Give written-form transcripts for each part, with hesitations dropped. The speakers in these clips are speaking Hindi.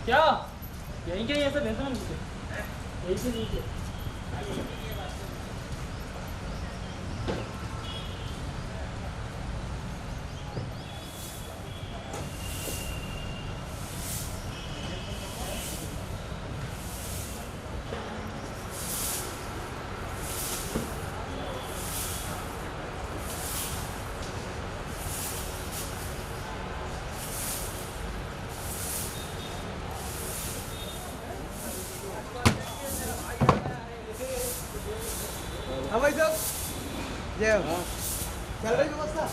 क्या यहीं क्या ऐसा भेजना मुझे यहीं से नीचे हाँ भाई साहब जय हो चल रही व्यवस्था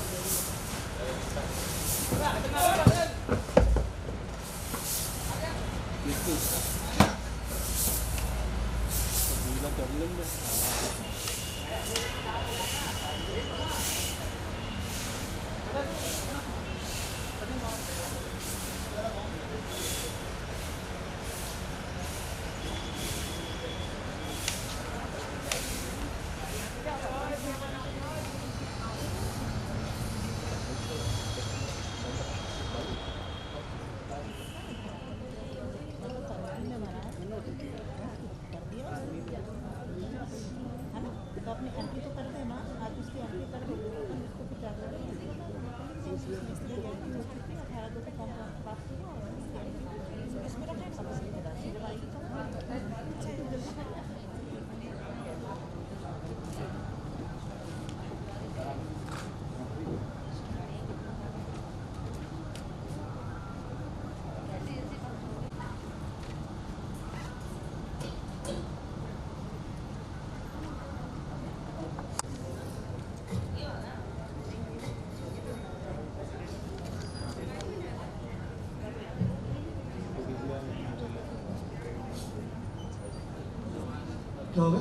तो अपनी एंट्री तो कर देना आज उसकी एंट्री कर देंगे अपन इसको कुछ ज़्यादा अठारह दो का फॉर्म पास किया और इसमें रखें सब जिम्मेदारी जब आएगी तो क्या होगा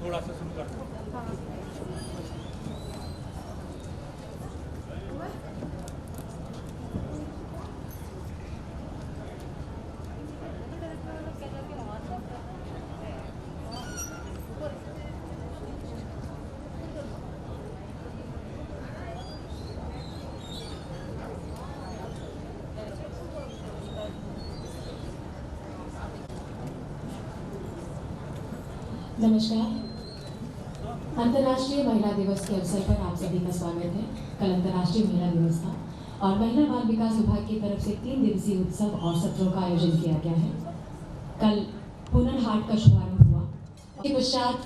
थोड़ा सा शुरू कर दो नमस्कार। अंतर्राष्ट्रीय महिला दिवस के अवसर पर आप सभी का स्वागत है। कल अंतर्राष्ट्रीय महिला दिवस था और महिला बाल विकास विभाग की तरफ से 3 दिवसीय उत्सव और सत्रों का आयोजन किया गया है। कल हुनर हाट का शुभारंभ हुआ। इसके पश्चात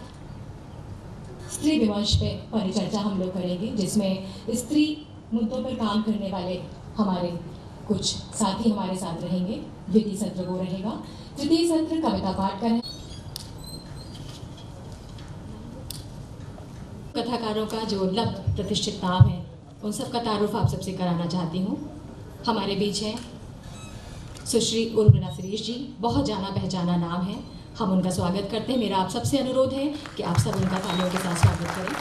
स्त्री दिवस पे परिचर्चा हम लोग करेंगे, जिसमें स्त्री मुद्दों पर काम करने वाले हमारे कुछ साथी हमारे साथ रहेंगे। द्वितीय सत्र वो रहेगा। तृतीय सत्र कविता पाठ का कथाकारों का जो लब्ध प्रतिष्ठित नाम है, उन सब का तारुफ आप सबसे कराना चाहती हूँ। हमारे बीच हैं सुश्री उर्मिला सुरेश जी, बहुत जाना पहचाना नाम है। हम उनका स्वागत करते हैं। मेरा आप सबसे अनुरोध है कि आप सब उनका तालियों के साथ स्वागत करें।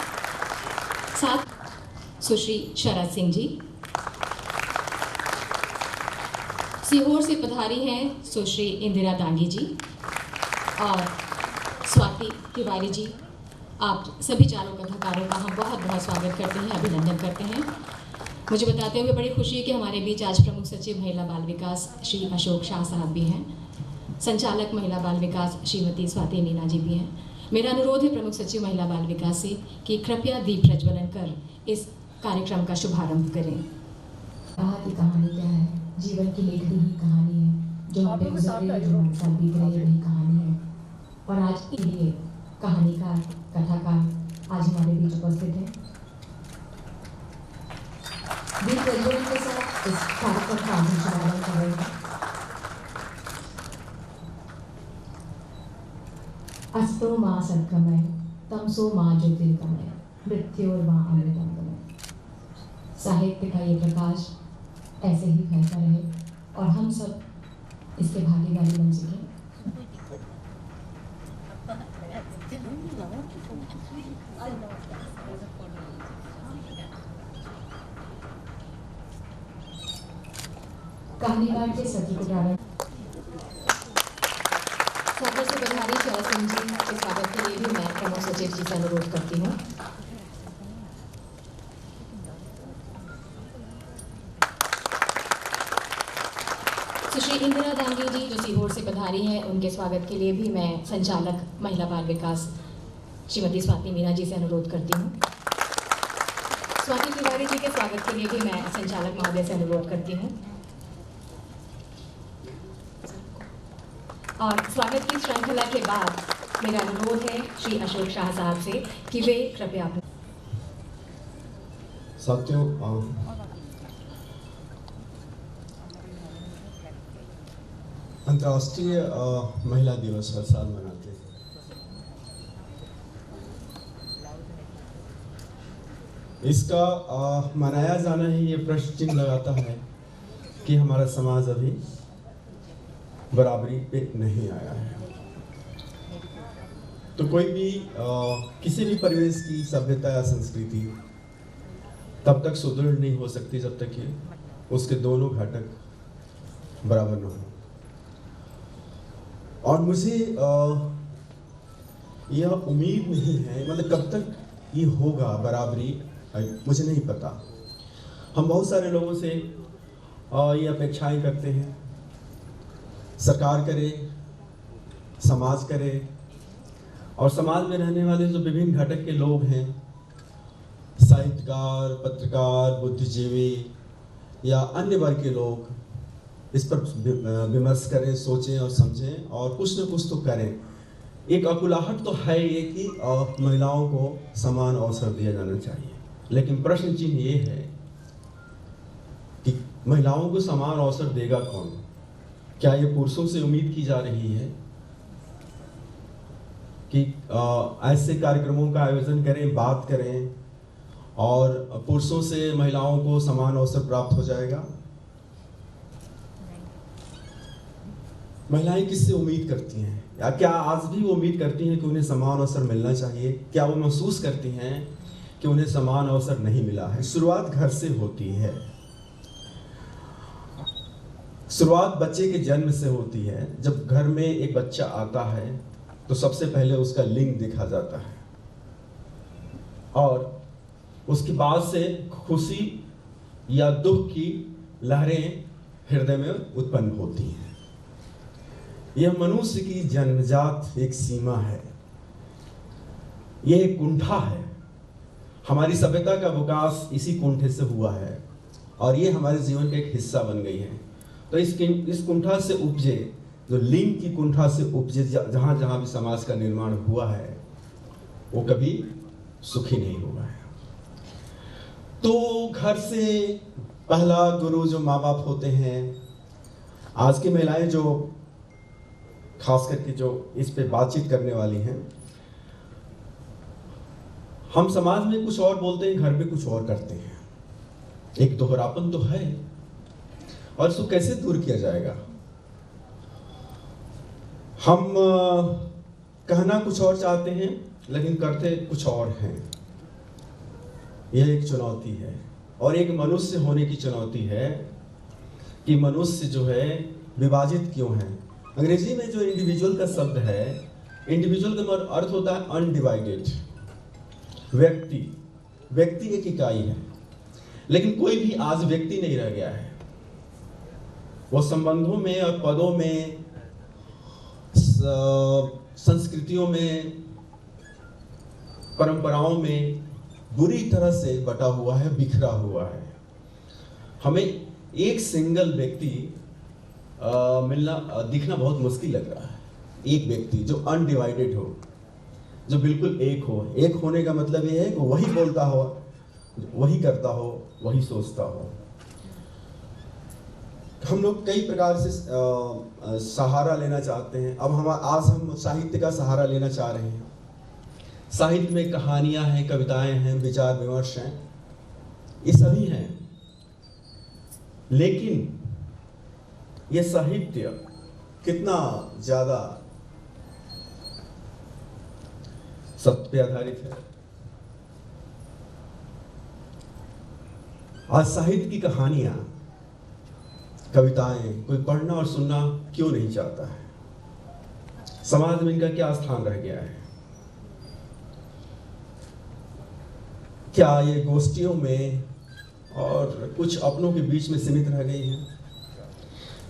साथ सुश्री शरद सिंह जी, सीहोर से पधारी हैं सुश्री इंदिरा दांगी जी और स्वाति तिवारी जी। आप सभी चारों कथाकारों का हम बहुत बहुत स्वागत करते हैं, अभिनंदन करते हैं। मुझे बताते हुए बड़ी खुशी है कि हमारे बीच आज प्रमुख सचिव महिला बाल विकास श्री अशोक शाह साहब भी हैं, संचालक महिला बाल विकास श्रीमती स्वाति मीना जी भी हैं। मेरा अनुरोध है प्रमुख सचिव महिला बाल विकास से कि कृपया दीप प्रज्वलन कर इस कार्यक्रम का शुभारंभ करें। कहा कि कहानी क्या है, जीवन की लिखती ही कहानी है जो हम पे गुजर रही है, जो हमारे साथ बीत रही है, वही कहानी है। और आज के लिए कहानीकार, कथाकार आज हमारे बीच उपस्थित हैं। दीप प्रज्वलन के साथ इस कार्यक्रम का हम शुभारंभ कर रहे हैं। अस्तो मां सद्गमय, तमसो मां ज्योतिर्गमय, मृत्योर्मा अमृतंगमय। साहित्य का ये प्रकाश ऐसे ही फैलता रहे और हम सब इसके भागीदारी बन सकें। कहानीकार के सत्र को प्रारंभ सफर से बधारी चौल सिंह जी के स्वागत के लिए भी मैं प्रमुख सचिव जी से अनुरोध करती हूँ। सुश्री इंदिरा दांगी जी जो सीहोर से पधारी हैं, उनके स्वागत के लिए भी मैं संचालक महिला बाल विकास श्रीमती स्वाति मीना जी से अनुरोध करती हूँ। स्वाति तिवारी जी के स्वागत के लिए भी मैं संचालक महोदय से अनुरोध करती हूँ। और स्वागत की श्रृंखला के बाद मेरा अनुरोध है श्री अशोक शाह साहब से कि वे कृपया साथियों, अंतर्राष्ट्रीय महिला दिवस हर साल मनाते हैं। इसका मनाया जाना ही ये प्रश्न चिन्ह लगाता है कि हमारा समाज अभी बराबरी पे नहीं आया है। तो कोई भी किसी भी परिवेश की सभ्यता या संस्कृति तब तक सुदृढ़ नहीं हो सकती जब तक कि उसके दोनों घटक बराबर न हो। और मुझे यह उम्मीद नहीं है, मतलब कब तक ये होगा बराबरी मुझे नहीं पता। हम बहुत सारे लोगों से ये अपेक्षाएं करते हैं, सरकार करे, समाज करे, और समाज में रहने वाले जो विभिन्न घटक के लोग हैं, साहित्यकार, पत्रकार, बुद्धिजीवी या अन्य वर्ग के लोग, इस पर विमर्श करें, सोचें और समझें और कुछ न कुछ तो करें। एक अकुलाहट तो है ये कि महिलाओं को समान अवसर दिया जाना चाहिए, लेकिन प्रश्न चिन्ह ये है कि महिलाओं को समान अवसर देगा कौन? क्या ये पुरुषों से उम्मीद की जा रही है कि ऐसे कार्यक्रमों का आयोजन करें, बात करें और पुरुषों से महिलाओं को समान अवसर प्राप्त हो जाएगा? महिलाएं किससे उम्मीद करती हैं, या क्या आज भी वो उम्मीद करती हैं कि उन्हें समान अवसर मिलना चाहिए? क्या वो महसूस करती हैं कि उन्हें समान अवसर नहीं मिला है? शुरुआत घर से होती है, शुरुआत बच्चे के जन्म से होती है। जब घर में एक बच्चा आता है तो सबसे पहले उसका लिंग देखा जाता है और उसके बाद से खुशी या दुख की लहरें हृदय में उत्पन्न होती हैं। यह मनुष्य की जन्मजात एक सीमा है, यह एक कुंठा है। हमारी सभ्यता का विकास इसी कुंठे से हुआ है और ये हमारे जीवन का एक हिस्सा बन गई है। तो इस कुंठा से उपजे, जो लिंग की कुंठा से उपजे, जहाँ जहाँ भी समाज का निर्माण हुआ है, वो कभी सुखी नहीं हुआ है। तो घर से पहला गुरु जो माँ बाप होते हैं, आज की महिलाएं जो खास करके जो इस पे बातचीत करने वाली हैं, हम समाज में कुछ और बोलते हैं, घर में कुछ और करते हैं। एक दोहरापन तो है और इसको कैसे दूर किया जाएगा? हम कहना कुछ और चाहते हैं लेकिन करते कुछ और हैं। यह एक चुनौती है और एक मनुष्य होने की चुनौती है कि मनुष्य जो है विभाजित क्यों है। अंग्रेजी में जो इंडिविजुअल का शब्द है, इंडिविजुअल का अर्थ होता है अनडिवाइडेड, व्यक्ति। व्यक्ति एक इकाई है, लेकिन कोई भी आज व्यक्ति नहीं रह गया है। वो संबंधों में और पदों में, संस्कृतियों में, परंपराओं में बुरी तरह से बटा हुआ है, बिखरा हुआ है। हमें एक सिंगल व्यक्ति मिलना दिखना बहुत मुश्किल लग रहा है। एक व्यक्ति जो अनडिवाइडेड हो, जो बिल्कुल एक हो। एक होने का मतलब ये है कि वही बोलता हो, वही करता हो, वही सोचता हो। हम लोग कई प्रकार से सहारा लेना चाहते हैं। अब आज हम साहित्य का सहारा लेना चाह रहे हैं। साहित्य में कहानियां हैं, कविताएं हैं, विचार विमर्श हैं, ये सभी हैं। लेकिन ये साहित्य कितना ज्यादा सत्य पे आधारित है। आज साहित्य की कहानियां, कविताएं कोई पढ़ना और सुनना क्यों नहीं चाहता है? समाज में इनका क्या स्थान रह गया है? क्या ये गोष्ठियों में और कुछ अपनों के बीच में सीमित रह गई है?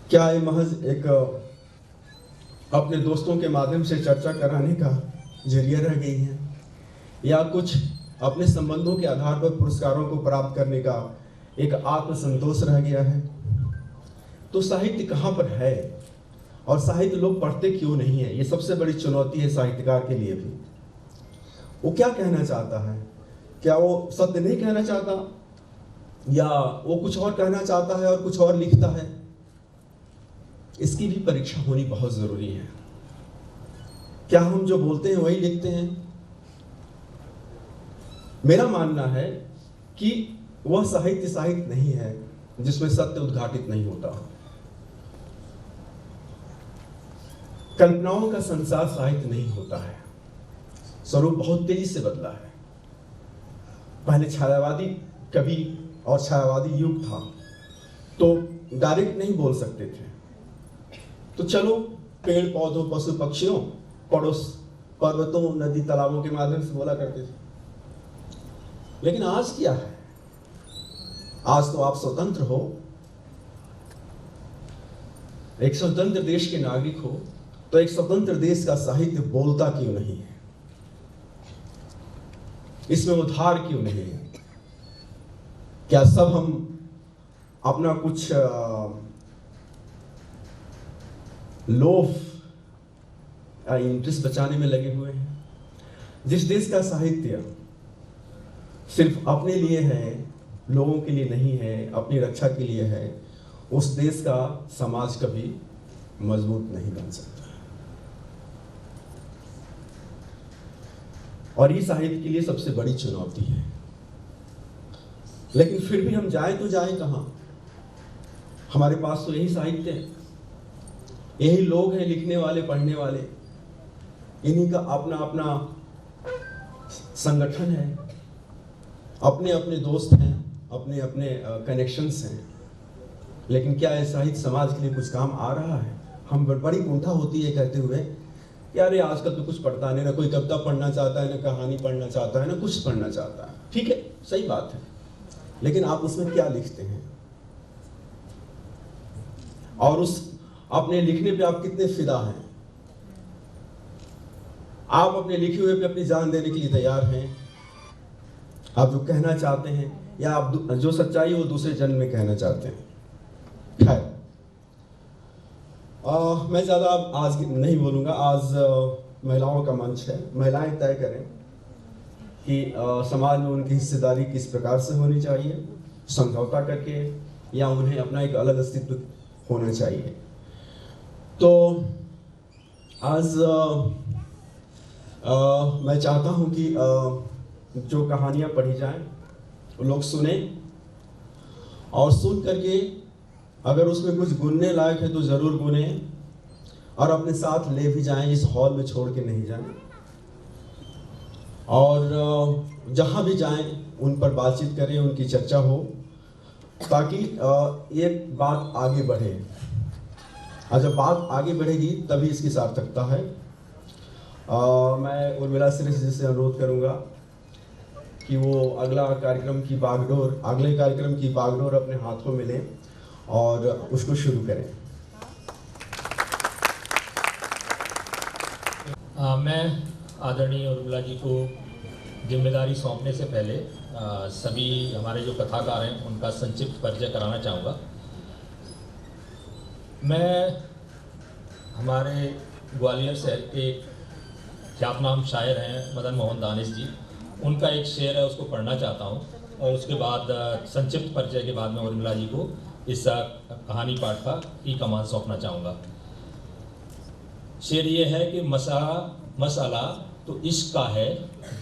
क्या ये महज एक अपने दोस्तों के माध्यम से चर्चा कराने का जरिया रह गई है, या कुछ अपने संबंधों के आधार पर पुरस्कारों को प्राप्त करने का एक आत्मसंतोष रह गया है? तो साहित्य कहाँ पर है और साहित्य लोग पढ़ते क्यों नहीं है? ये सबसे बड़ी चुनौती है साहित्यकार के लिए भी। वो क्या कहना चाहता है? क्या वो सत्य नहीं कहना चाहता, या वो कुछ और कहना चाहता है और कुछ और लिखता है? इसकी भी परीक्षा होनी बहुत जरूरी है। क्या हम जो बोलते हैं वही लिखते हैं? मेरा मानना है कि वह साहित्य नहीं है जिसमें सत्य उद्घाटित नहीं होता। कल्पनाओं का संसार साहित्य नहीं होता है। स्वरूप बहुत तेजी से बदला है। पहले छायावादी कवि और छायावादी युग था, तो डायरेक्ट नहीं बोल सकते थे, तो चलो पेड़ पौधों, पशु पक्षियों, पड़ोस, पर्वतों, नदी तालाबों के माध्यम से बोला करते थे। लेकिन आज क्या है? आज तो आप स्वतंत्र हो, एक स्वतंत्र देश के नागरिक हो, तो एक स्वतंत्र देश का साहित्य बोलता क्यों नहीं है? इसमें उद्धार क्यों नहीं है? क्या सब हम अपना कुछ लोभ या इंटरेस्ट बचाने में लगे हुए हैं? जिस देश का साहित्य सिर्फ अपने लिए है, लोगों के लिए नहीं है, अपनी रक्षा के लिए है, उस देश का समाज कभी मजबूत नहीं बन सकता। और ये साहित्य के लिए सबसे बड़ी चुनौती है। लेकिन फिर भी हम जाए तो जाए कहां? हमारे पास तो यही साहित्य है, यही लोग हैं लिखने वाले, पढ़ने वाले, इन्हीं का अपना अपना संगठन है, अपने अपने दोस्त हैं, अपने अपने कनेक्शंस हैं। लेकिन क्या ये साहित्य समाज के लिए कुछ काम आ रहा है? हम बड़ी कुंठा होती है कहते हुए कि अरे आजकल तो कुछ पढ़ता नहीं, ना कोई कविता पढ़ना चाहता है, ना कहानी पढ़ना चाहता है, ना कुछ पढ़ना चाहता है। ठीक है, सही बात है, लेकिन आप उसमें क्या लिखते हैं और उस अपने लिखने पे आप कितने फिदा हैं? आप अपने लिखे हुए पे अपनी जान देने के लिए तैयार हैं? आप जो कहना चाहते हैं, या आप जो सच्चाई वो दूसरे जन में कहना चाहते हैं? खैर, मैं ज़्यादा आज नहीं बोलूँगा। आज महिलाओं का मंच है, महिलाएं तय करें कि समाज में उनकी हिस्सेदारी किस प्रकार से होनी चाहिए, समझौता करके, या उन्हें अपना एक अलग अस्तित्व होना चाहिए। तो आज मैं चाहता हूँ कि जो कहानियाँ पढ़ी जाएं लोग सुने, और सुन करके अगर उसमें कुछ गुनने लायक है तो ज़रूर गुने, और अपने साथ ले भी जाएं, इस हॉल में छोड़ के नहीं जाएं। और जहाँ भी जाएं उन पर बातचीत करें, उनकी चर्चा हो, ताकि ये बात आगे बढ़े। और जब बात आगे बढ़ेगी तभी इसकी सार्थकता है। मैं उर्मिला श्रेष्ठ जी से अनुरोध करूँगा कि वो अगले कार्यक्रम की बागडोर अपने हाथों में लें और उसको शुरू करें। मैं आदरणीय उर्मिला जी को जिम्मेदारी सौंपने से पहले सभी हमारे जो कथाकार हैं उनका संक्षिप्त परिचय कराना चाहूँगा। मैं हमारे ग्वालियर शहर के ख्यातनाम शायर हैं मदन मोहन दानिश जी, उनका एक शेर है, उसको पढ़ना चाहता हूँ और उसके बाद संक्षिप्त परिचय के बाद मैं उर्मिला जी को इस कहानी पाठ का की कमान सौंपना चाहूँगा। शेर ये है कि मसला तो इश्क का है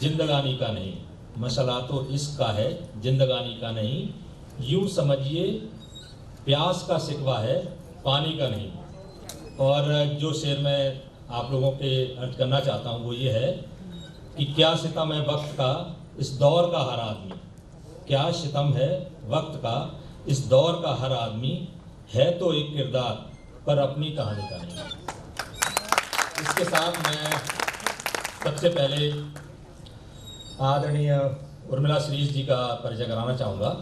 जिंदगानी का नहीं, मसला तो इश्क का है जिंदगानी का नहीं, यूँ समझिए प्यास का सिकवा है पानी का नहीं। और जो शेर मैं आप लोगों के अर्थ करना चाहता हूँ वो ये है कि क्या सितम है वक्त का इस दौर का हर आदमी, क्या सितम है वक्त का इस दौर का हर आदमी, है तो एक किरदार पर अपनी कहानी का नहीं। इसके साथ मैं सबसे पहले आदरणीय उर्मिला श्रीज जी का परिचय कराना चाहूँगा।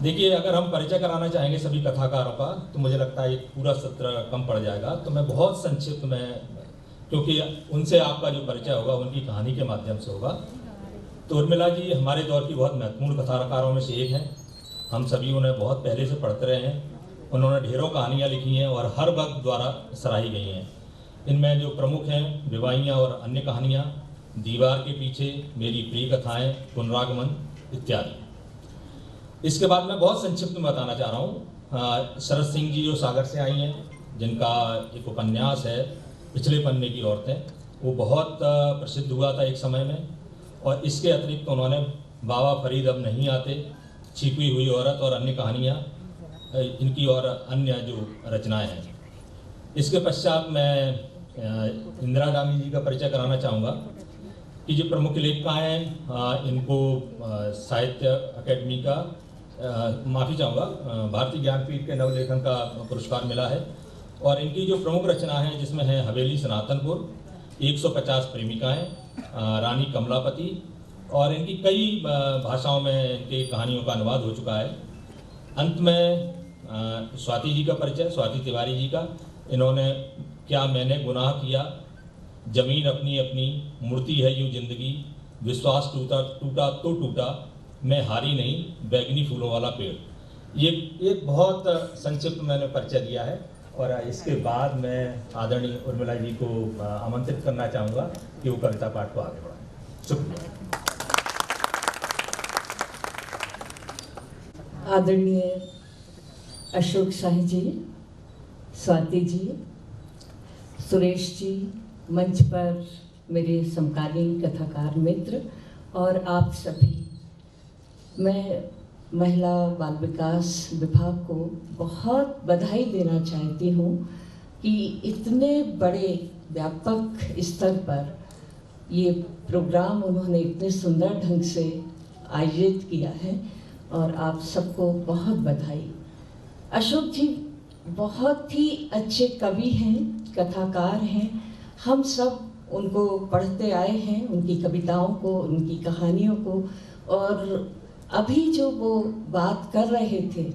देखिए, अगर हम परिचय कराना चाहेंगे सभी कथाकारों का तो मुझे लगता है एक पूरा सत्र कम पड़ जाएगा, तो मैं बहुत संक्षिप्त में, क्योंकि उनसे आपका जो परिचय होगा उनकी कहानी के माध्यम से होगा। तो उर्मिला जी हमारे दौर की बहुत महत्वपूर्ण कथाकारों में से एक हैं। हम सभी उन्हें बहुत पहले से पढ़ते रहे हैं। उन्होंने ढेरों कहानियाँ लिखी हैं और हर वर्ग द्वारा सराही गई हैं। इनमें जो प्रमुख हैं विवाहियाँ और अन्य कहानियाँ, दीवार के पीछे, मेरी प्रिय कथाएँ, पुनरागमन इत्यादि। इसके बाद मैं बहुत संक्षिप्त में बताना चाह रहा हूँ। शरद सिंह जी जो सागर से आई हैं, जिनका एक उपन्यास है पिछले पन्ने की औरतें, वो बहुत प्रसिद्ध हुआ था एक समय में। और इसके अतिरिक्त उन्होंने बाबा फरीद अब नहीं आते, छिपी हुई औरत और अन्य कहानियाँ इनकी और अन्य जो रचनाएं हैं। इसके पश्चात मैं इंदिरा गांधी जी का परिचय कराना चाहूँगा कि जो प्रमुख लेखिका हैं, इनको साहित्य अकेडमी का माफ़ी चाहूँगा भारतीय ज्ञानपीठ के नवलेखन का पुरस्कार मिला है। और इनकी जो प्रमुख रचना है जिसमें है हवेली सनातनपुर, 150 प्रेमिकाएँ, रानी कमलापति, और इनकी कई भाषाओं में इनकी कहानियों का अनुवाद हो चुका है। अंत में स्वाति जी का परिचय, स्वाति तिवारी जी का। इन्होंने क्या मैंने गुनाह किया, जमीन अपनी अपनी, मूर्ति है यूँ जिंदगी, विश्वास टूटा टूटा तो टूटा, मैं हारी नहीं, बैगनी फूलों वाला पेड़। ये एक बहुत संक्षिप्त मैंने परिचय दिया है। और इसके बाद मैं आदरणीय उर्मिला जी को आमंत्रित करना चाहूँगा कि वो कविता पाठ को आगे बढ़ाएं। शुक्रिया। आदरणीय अशोक शाही जी, स्वाति जी, सुरेश जी, मंच पर मेरे समकालीन कथाकार मित्र और आप सभी, मैं महिला बाल विकास विभाग को बहुत बधाई देना चाहती हूँ कि इतने बड़े व्यापक स्तर पर ये प्रोग्राम उन्होंने इतने सुंदर ढंग से आयोजित किया है और आप सबको बहुत बधाई। अशोक जी बहुत ही अच्छे कवि हैं, कथाकार हैं। हम सब उनको पढ़ते आए हैं, उनकी कविताओं को, उनकी कहानियों को। और अभी जो वो बात कर रहे थे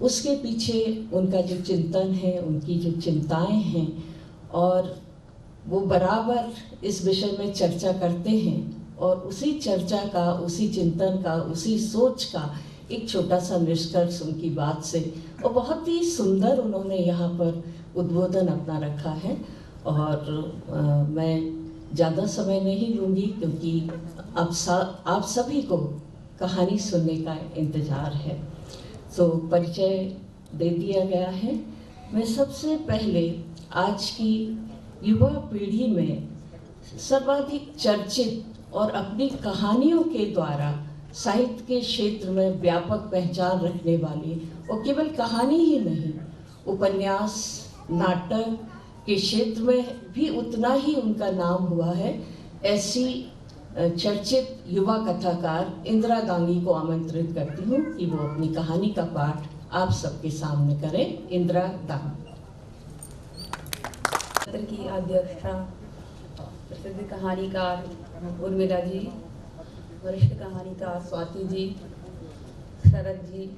उसके पीछे उनका जो चिंतन है, उनकी जो चिंताएं हैं, और वो बराबर इस विषय में चर्चा करते हैं। और उसी चर्चा का, उसी चिंतन का, उसी सोच का एक छोटा सा निष्कर्ष उनकी बात से, और बहुत ही सुंदर उन्होंने यहाँ पर उद्बोधन अपना रखा है। और मैं ज़्यादा समय नहीं लूँगी क्योंकि आप सभी को कहानी सुनने का इंतज़ार है। तो परिचय दे दिया गया है। मैं सबसे पहले आज की युवा पीढ़ी में सर्वाधिक चर्चित और अपनी कहानियों के द्वारा साहित्य के क्षेत्र में व्यापक पहचान रखने वाली, और केवल कहानी ही नहीं, उपन्यास, नाटक के क्षेत्र में भी उतना ही उनका नाम हुआ है, ऐसी चर्चित युवा कथाकार इंदिरा दांगी को आमंत्रित करती हूँ कि वो अपनी कहानी का पाठ आप सबके सामने करें। इंदिरा दांगी। सत्र की अध्यक्षा प्रसिद्ध कहानीकार उर्मिला जी, वरिष्ठ कहानीकार स्वाति जी, शरद जी,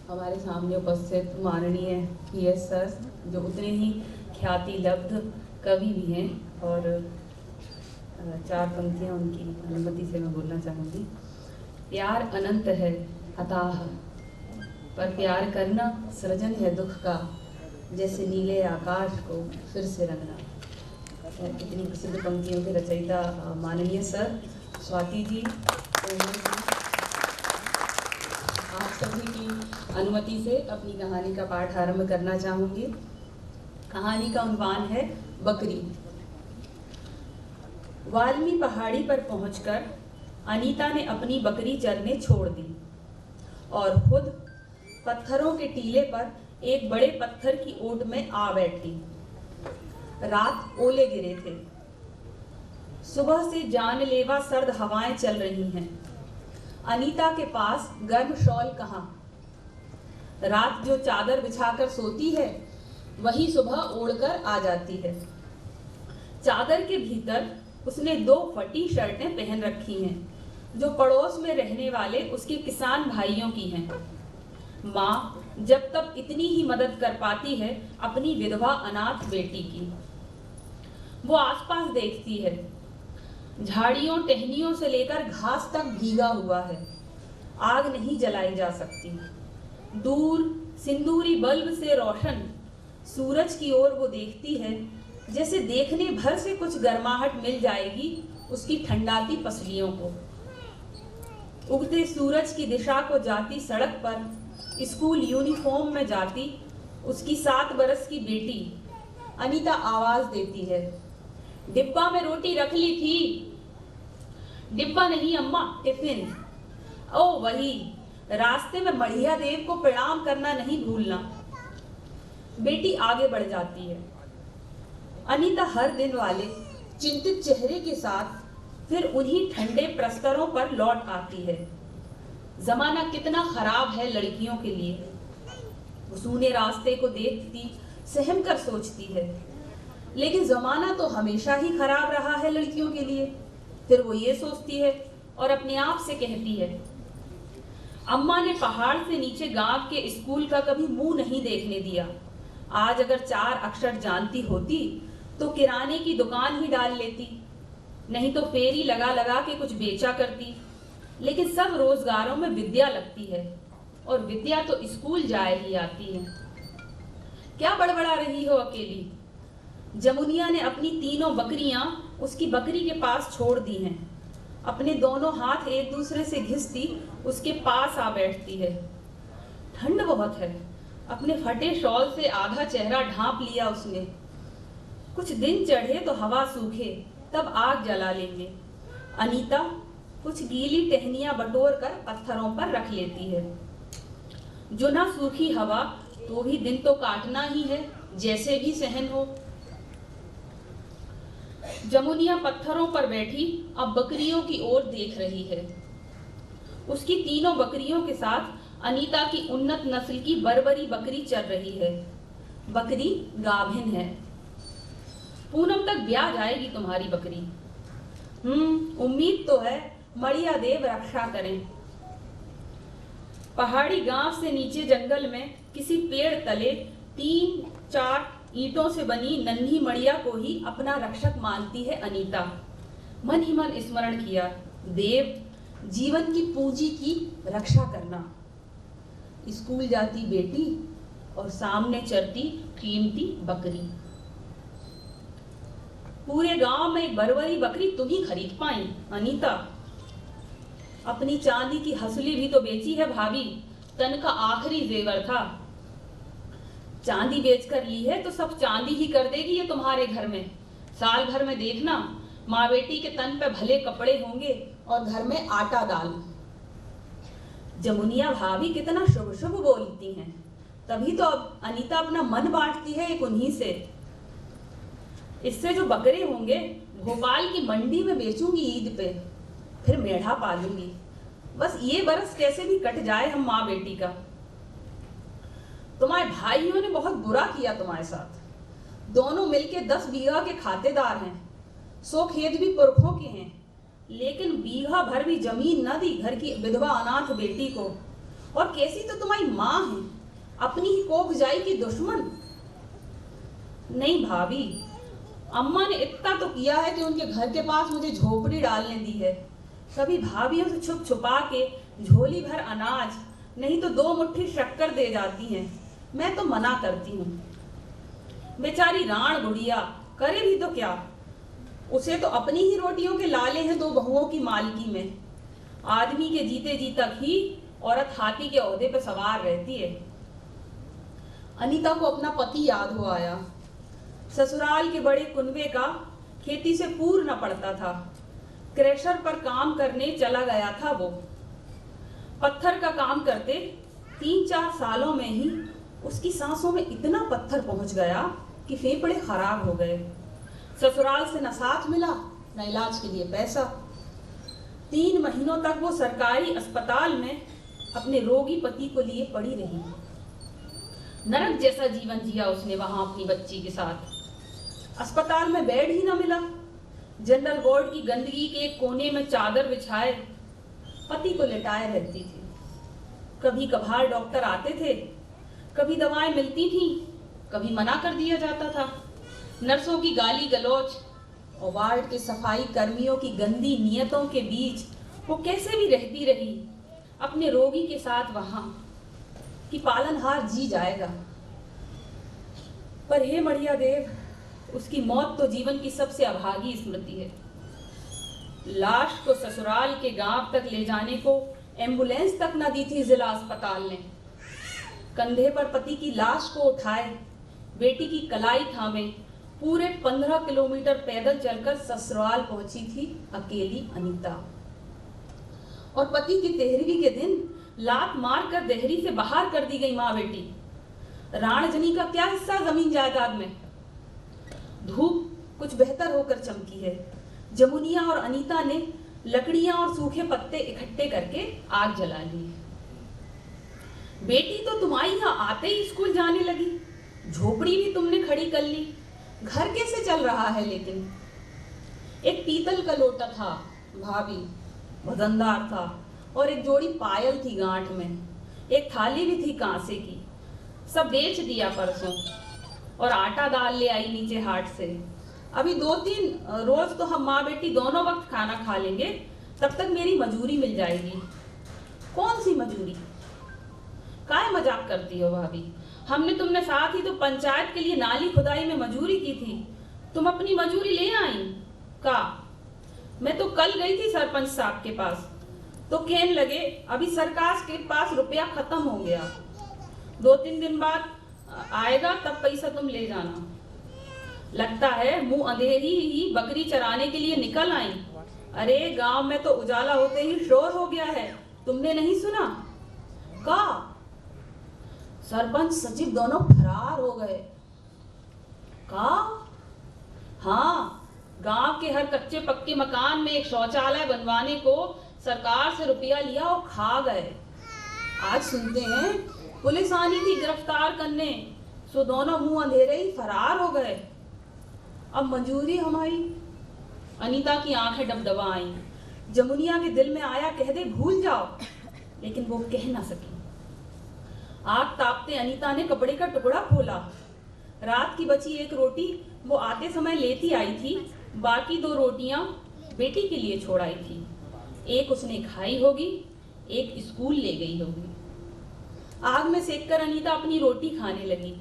हमारे सामने उपस्थित माननीय PS सर जो उतने ही ख्याति लब्ध कवि भी हैं, और 4 पंक्तियाँ उनकी अनुमति से मैं बोलना चाहूँगी। प्यार अनंत है अथाह, पर प्यार करना सृजन है दुख का, जैसे नीले आकाश को फिर से रंगना। कितनी प्रसिद्ध पंक्तियों के रचयिता माननीय सर स्वाति जी, आप सभी की अनुमति से अपनी कहानी का पाठ आरंभ करना चाहूँगी। कहानी का उन्वान है बकरी। वाल्मी पहाड़ी पर पहुंचकर अनीता ने अपनी बकरी चरने छोड़ दी और खुद पत्थरों के टीले पर एक बड़े पत्थर की ओट में आ बैठी। रात ओले गिरे थे। सुबह से जानलेवा सर्द हवाएं चल रही हैं। अनीता के पास गर्म शॉल कहाँ? रात जो चादर बिछाकर सोती है वही सुबह ओढ़कर आ जाती है। चादर के भीतर उसने 2 फटी शर्टें पहन रखी हैं जो पड़ोस में रहने वाले उसके किसान भाइयों की हैं। माँ जब तक इतनी ही मदद कर पाती है अपनी विधवा अनाथ बेटी की। वो आसपास देखती है। झाड़ियों टहनियों से लेकर घास तक भीगा हुआ है। आग नहीं जलाई जा सकती। दूर सिंदूरी बल्ब से रोशन सूरज की ओर वो देखती है, जैसे देखने भर से कुछ गर्माहट मिल जाएगी उसकी ठंडाती पसलियों को। उगते सूरज की दिशा को जाती सड़क पर स्कूल यूनिफॉर्म में जाती उसकी 7 बरस की बेटी अनीता आवाज देती है, डिब्बा में रोटी रख ली थी। डिब्बा नहीं अम्मा, टिफिन। ओ वही, रास्ते में मढ़िया देव को प्रणाम करना नहीं भूलना। बेटी आगे बढ़ जाती है। अनीता हर दिन वाले चिंतित चेहरे के साथ फिर उन्हीं ठंडे प्रस्तरों पर लौट आती है। जमाना कितना खराब है लड़कियों के लिए। वो सूने रास्ते को देखती सहम कर सोचती है, लेकिन जमाना तो हमेशा ही खराब रहा है लड़कियों के लिए। फिर वो ये सोचती है और अपने आप से कहती है, अम्मा ने पहाड़ से नीचे गांव के स्कूल का कभी मुंह नहीं देखने दिया। आज अगर 4 अक्षर जानती होती तो किराने की दुकान ही डाल लेती, नहीं तो फेरी लगा लगा के कुछ बेचा करती। लेकिन सब रोजगारों में विद्या लगती है और विद्या तो स्कूल जाए ही आती है। क्या बड़बड़ा रही हो अकेली? जमुनिया ने अपनी 3 बकरियां उसकी बकरी के पास छोड़ दी हैं। अपने दोनों हाथ एक दूसरे से घिसती उसके पास आ बैठती है। ठंड बहुत है। अपने फटे शॉल से आधा चेहरा ढांप लिया उसने। कुछ दिन चढ़े तो हवा सूखे, तब आग जला लेंगे। अनीता कुछ गीली टहनियां बटोर कर पत्थरों पर रख लेती है। जो ना सूखी हवा तो भी दिन तो काटना ही है, जैसे भी सहन हो। जमुनिया पत्थरों पर बैठी अब बकरियों की ओर देख रही है। उसकी 3 बकरियों के साथ अनीता की उन्नत नस्ल की बरबरी बकरी चल रही है। बकरी गाभिन है। पूनम तक ब्याह जाएगी तुम्हारी बकरी। उम्मीद तो है मड़िया देव रक्षा करें। पहाड़ी गांव से नीचे जंगल में किसी पेड़ तले 3-4 ईंटों से बनी नन्ही मड़िया को ही अपना रक्षक मानती है अनीता। मन ही मन स्मरण किया, देव जीवन की पूंजी की रक्षा करना। स्कूल जाती बेटी और सामने चरती कीमती बकरी। पूरे गांव में एक बरबरी बकरी तुम ही खरीद पाई अनीता। अपनी चांदी की हंसुली भी तो बेची है भाभी, तन का आखिरी जेवर था। चांदी बेचकर ली है तो सब चांदी ही कर देगी ये तुम्हारे घर में। साल भर में देखना, माँ बेटी के तन पे भले कपड़े होंगे और घर में आटा दाल। जमुनिया भाभी कितना शुभ शुभ बोलती हैं, तभी तो अब अनीता अपना मन बांटती है एक उन्हीं से। इससे जो बकरे होंगे भोपाल की मंडी में बेचूंगी ईद पे, फिर मेढ़ा पालूंगी। बस ये बरस कैसे भी कट जाए हम माँ बेटी का। तुम्हारे भाइयों ने बहुत बुरा किया तुम्हारे साथ। दोनों मिलके 10 बीघा के खातेदार हैं। 100 खेत भी पुरखों के हैं, लेकिन बीघा भर भी जमीन न दी घर की विधवा अनाथ बेटी को। और कैसी तो तुम्हारी माँ है, अपनी ही कोख जाई की दुश्मन। नहीं भाभी, अम्मा ने इतना तो किया है कि उनके घर के पास मुझे झोपड़ी डालने दी है। कभी भाभीयों से छुप छुपा के झोली भर अनाज नहीं तो 2 मुट्ठी शक्कर दे जाती हैं। मैं तो मना करती हूँ, बेचारी राण बुढ़िया करे भी तो क्या, उसे तो अपनी ही रोटियों के लाले हैं दो बहुओं की मालकी में। आदमी के जीते जी तक ही औरत हाथी के ओहदे पर सवार रहती है। अनीता को अपना पति याद हो आया। ससुराल के बड़े कुनबे का खेती से पूर न पड़ता था। क्रेशर पर काम करने चला गया था वो। पत्थर का काम करते 3-4 सालों में ही उसकी सांसों में इतना पत्थर पहुंच गया कि फेफड़े खराब हो गए। ससुराल से न साथ मिला न इलाज के लिए पैसा। 3 महीनों तक वो सरकारी अस्पताल में अपने रोगी पति को लिए पड़ी रही। नरक जैसा जीवन जिया उसने वहां अपनी बच्ची के साथ। अस्पताल में बेड ही न मिला। जनरल वार्ड की गंदगी के एक कोने में चादर बिछाए पति को लेटाए रहती थी। कभी कभार डॉक्टर आते थे, कभी दवाएं मिलती थी, कभी मना कर दिया जाता था। नर्सों की गाली गलौज और वार्ड के सफाई कर्मियों की गंदी नियतों के बीच वो कैसे भी रहती रही अपने रोगी के साथ वहां कि पालनहार जी जाएगा। पर हे मढ़िया देव, उसकी मौत तो जीवन की सबसे अभागी स्मृति है। लाश को ससुराल के गांव तक ले जाने को एम्बुलेंस तक न दी थी जिला अस्पताल ने। कंधे पर पति की लाश को उठाए, बेटी की कलाई थामे पूरे 15 किलोमीटर पैदल चलकर ससुराल पहुंची थी अकेली अनीता। और पति की तेहरवी के दिन लात मार कर देहरी से बाहर कर दी गई माँ बेटी। राणजनी का क्या हिस्सा जमीन जायदाद में? धूप कुछ बेहतर होकर चमकी है। जमुनिया और अनीता ने लकड़ियां और सूखे पत्ते इकट्ठे करके आग जला ली। बेटी तो तुम्हारी यहाँ आते ही स्कूल जाने लगी, झोपड़ी भी तुमने खड़ी कर ली। घर कैसे चल रहा है? लेकिन एक पीतल का लोटा था भाभी, वजनदार था, और एक जोड़ी पायल थी गांठ में। एक थाली भी थी कांसे की, सब बेच दिया परसों। और आटा दाल ले आई नीचे हाट से। अभी 2-3 रोज तो हम माँ बेटी दोनों वक्त खाना खा लेंगे, तब तक मेरी मजूरी मिल जाएगी। कौन सी मजूरी? काय मजाक करती हो भाभी? हमने तुमने साथ ही तो पंचायत के लिए नाली खुदाई में मजूरी की थी। तुम अपनी मजूरी ले आई का? मैं तो कल गई थी सरपंच साहब के पास, तो कहने लगे अभी सरकार के पास रुपया खत्म हो गया, 2-3 दिन बाद आएगा तब पैसा तुम ले जाना। लगता है मुंह अंधेरी ही बकरी चराने के लिए निकल आई। अरे गांव में तो उजाला होते ही शोर हो गया है, तुमने नहीं सुना? का सरपंच सचिव दोनों फरार हो गए। का? हाँ, गांव के हर कच्चे पक्के मकान में एक शौचालय बनवाने को सरकार से रुपया लिया और खा गए। आज सुनते हैं पुलिस आनी थी गिरफ्तार करने, सो दोनों मुंह अंधेरे ही फरार हो गए। अब मंजूरी हमारी। अनीता की आंखें डबडबा आई। जमुनिया के दिल में आया कह दे भूल जाओ, लेकिन वो कह ना सकी। आग तापते अनीता ने कपड़े का टुकड़ा खोला। रात की बची एक रोटी वो आते समय लेती आई थी, बाकी 2 रोटियां बेटी के लिए छोड़ आई थी। एक उसने खाई होगी, एक स्कूल ले गई होगी। आग में सेककर अनीता अपनी रोटी खाने लगी।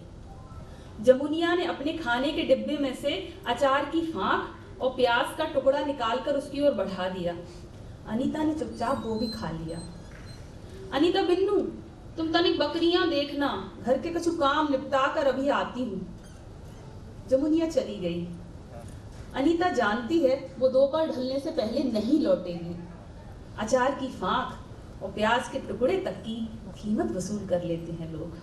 जमुनिया ने अपने खाने के डिब्बे में से अचार की फांक और प्याज का टुकड़ा निकालकर उसकी ओर बढ़ा दिया। अनीता ने चुपचाप वो भी खा लिया। अनीता बिन्नू, तुम तनिक बकरियां देखना, घर के कुछ काम निपटा कर अभी आती हूँ। जमुनिया चली गई। अनीता जानती है वो दोपहर ढलने से पहले नहीं लौटेगी। अचार की फांक और प्याज के टुकड़े तक की कीमत वसूल कर लेते हैं लोग।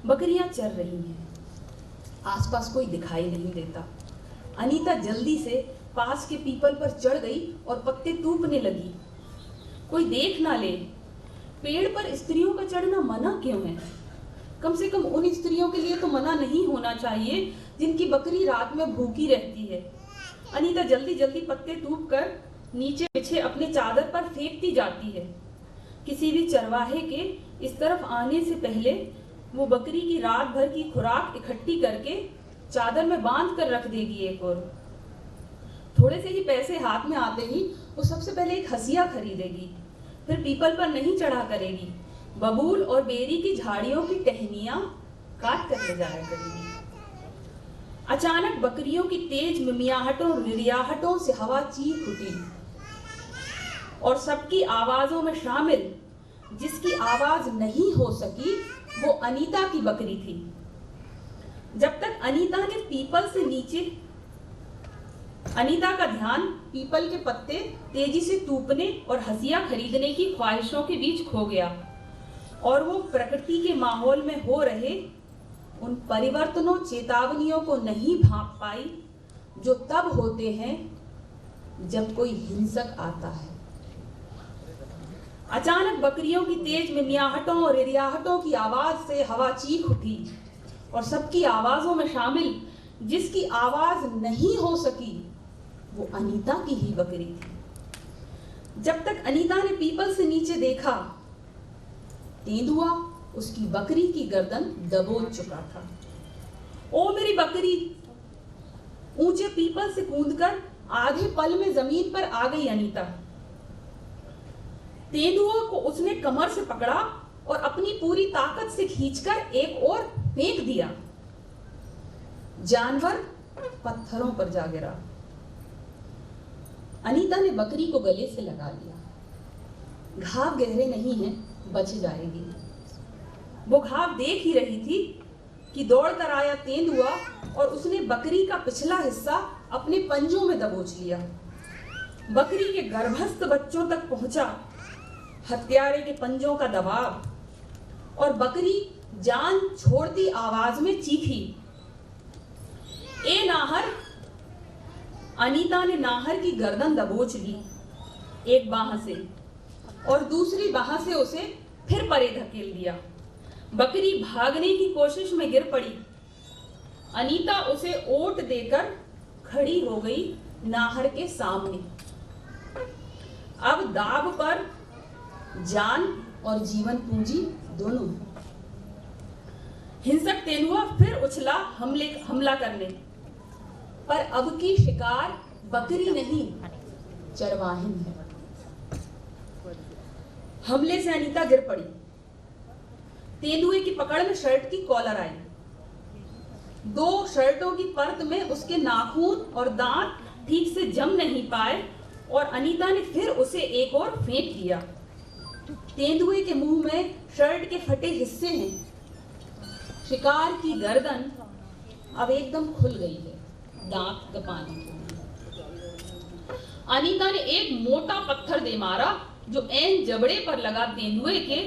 बकरियां चर रही हैं, आसपास कोई दिखाई नहीं देता। अनीता जल्दी से पास के पीपल पर चढ़ गई और पत्ते टूटने लगी। कोई देख ना ले। पेड़ पर स्त्रियों का चढ़ना मना क्यों है? कम से कम उन स्त्रियों के लिए तो मना नहीं होना चाहिए जिनकी बकरी रात में भूखी रहती है। अनीता जल्दी जल्दी पत्ते टूट कर नीचे पीछे अपने चादर पर फेंकती जाती है। किसी भी चरवाहे के इस तरफ आने से पहले वो बकरी की रात भर की खुराक इकट्ठी करके चादर में बांध कर रख देगी एक और। थोड़े से ही पैसे हाथ में आते ही वो सबसे पहले एक हंसिया खरीदेगी, फिर पीपल पर नहीं चढ़ा करेगी, बबूल और बेरी की झाड़ियों की टहनियां काट कर ले जाया करेगी। अचानक बकरियों की तेज मिमियाहटों रिरियाहटों से हवा चीख उठी और सबकी आवाजों में शामिल जिसकी आवाज नहीं हो सकी वो अनीता की बकरी थी। जब तक अनीता ने पीपल से नीचे, अनीता का ध्यान पीपल के पत्ते तेजी से टूटने और हंसिया खरीदने की ख्वाहिशों के बीच खो गया और वो प्रकृति के माहौल में हो रहे उन परिवर्तनों चेतावनियों को नहीं भांप पाई जो तब होते हैं जब कोई हिंसक आता है। अचानक बकरियों की तेज मिमियाहटों और रिरियाहटों की आवाज से हवा चीख उठी और सबकी आवाजों में शामिल जिसकी आवाज नहीं हो सकी वो अनीता की ही बकरी थी। जब तक अनीता ने पीपल से नीचे देखा, तेंदुआ उसकी बकरी की गर्दन दबोच चुका था। ओ मेरी बकरी! ऊंचे पीपल से कूदकर आधे पल में जमीन पर आ गई अनीता। तेंदुआ को उसने कमर से पकड़ा और अपनी पूरी ताकत से खींचकर एक और फेंक दिया। जानवर पत्थरों पर जा गिरा। अनीता ने बकरी को गले से लगा लिया। घाव गहरे नहीं हैं, बच जाएगी। वो घाव देख ही रही थी कि दौड़ कर आया तेंदुआ और उसने बकरी का पिछला हिस्सा अपने पंजों में दबोच लिया। बकरी के गर्भस्थ बच्चों तक पहुंचा हत्यारे के पंजों का दबाव और बकरी जान छोड़ती आवाज में चीखी, ए नाहर! अनीता ने नाहर की गर्दन दबोच ली एक बाह से और दूसरी बाह से उसे फिर परे धकेल दिया। बकरी भागने की कोशिश में गिर पड़ी। अनीता उसे ओट देकर खड़ी हो गई नाहर के सामने। अब दाव पर जान और जीवन पूंजी दोनों। हिंसक तेंदुआ फिर उछला हमला करने, पर अब की शिकार बकरी नहीं, चरवाहिन है। हमले से अनीता गिर पड़ी। तेंदुए की पकड़ में शर्ट की कॉलर आई। दो शर्टों की परत में उसके नाखून और दांत ठीक से जम नहीं पाए और अनीता ने फिर उसे एक और फेंक दिया। तेंदुए के मुंह में शर्ट के फटे हिस्से हैं। शिकार की गर्दन अब एकदम खुल गई है, दांत कपाने के लिए। अनीता ने एक मोटा पत्थर दे मारा जो ऐन जबड़े पर लगा तेंदुए के,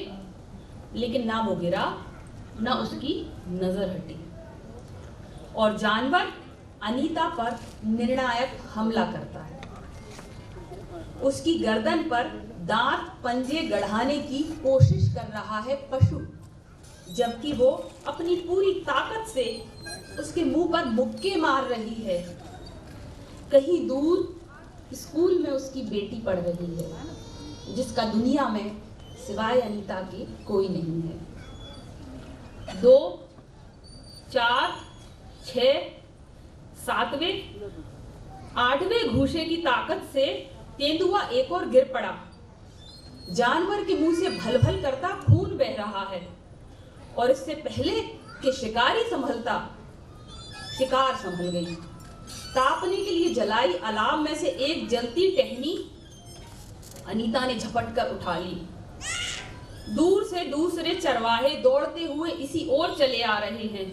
लेकिन ना वो गिरा ना उसकी नजर हटी और जानवर अनीता पर निर्णायक हमला करता है। उसकी गर्दन पर दांत पंजे गढ़ाने की कोशिश कर रहा है पशु, जबकि वो अपनी पूरी ताकत से उसके मुंह पर मुक्के मार रही है। कहीं दूर स्कूल में उसकी बेटी पढ़ रही है, जिसका दुनिया में सिवाय अनीता के कोई नहीं है। 2, 4, 6, 7वें, 8वें घूंसे की ताकत से तेंदुआ एक और गिर पड़ा। जानवर के मुंह से भल-भल करता खून बह रहा है और इससे पहले कि शिकारी संभलता, शिकार संभल गई। तापने के लिए जलाई अलाव में से एक जलती टहनी अनीता ने झपट कर उठा ली। दूर से दूसरे चरवाहे दौड़ते हुए इसी ओर चले आ रहे हैं।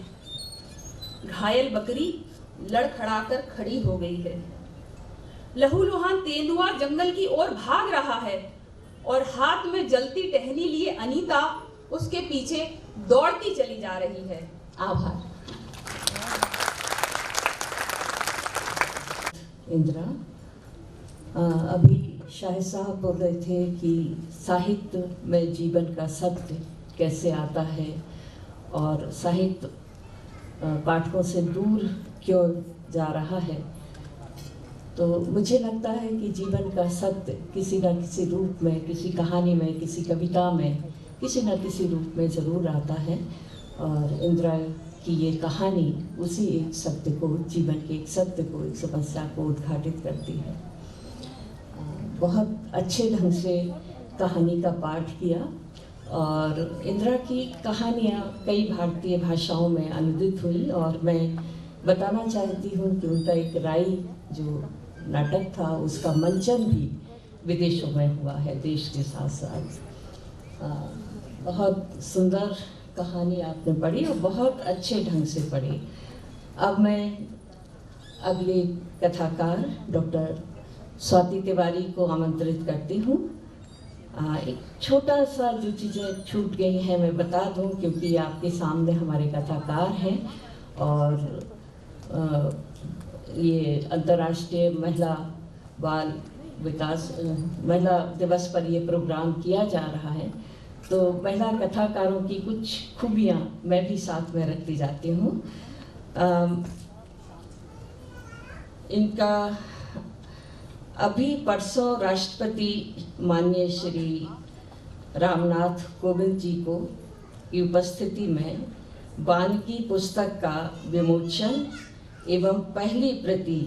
घायल बकरी लड़खड़ाकर खड़ी हो गई है। लहूलुहान तेंदुआ जंगल की ओर भाग रहा है और हाथ में जलती टहनी लिए अनीता उसके पीछे दौड़ती चली जा रही है। आभार। इंदिरा, अभी शाह साहब बोल रहे थे कि साहित्य में जीवन का सत्य कैसे आता है और साहित्य पाठकों से दूर क्यों जा रहा है। तो मुझे लगता है कि जीवन का सत्य किसी न किसी रूप में, किसी कहानी में, किसी कविता में, किसी न किसी रूप में ज़रूर आता है और इंदिरा की ये कहानी उसी एक सत्य को, जीवन के एक सत्य को, एक समस्या को उद्घाटित करती है। बहुत अच्छे ढंग से कहानी का पाठ किया और इंदिरा की कहानियाँ कई भारतीय भाषाओं में अनुदित हुई और मैं बताना चाहती हूँ कि उनका एक राई जो नाटक था उसका मंचन भी विदेशों में हुआ है, देश के साथ साथ। बहुत सुंदर कहानी आपने पढ़ी और बहुत अच्छे ढंग से पढ़ी। अब मैं अगले कथाकार डॉक्टर स्वाति तिवारी को आमंत्रित करती हूँ। एक छोटा सा जो चीज़ें छूट गई हैं मैं बता दूँ, क्योंकि आपके सामने हमारे कथाकार हैं और ये अंतर्राष्ट्रीय महिला दिवस पर ये प्रोग्राम किया जा रहा है, तो महिला कथाकारों की कुछ खूबियाँ मैं भी साथ में रखती जाती हूँ। इनका अभी परसों राष्ट्रपति माननीय श्री रामनाथ कोविंद जी को की उपस्थिति में वाल्मीकि पुस्तक का विमोचन एवं पहली प्रति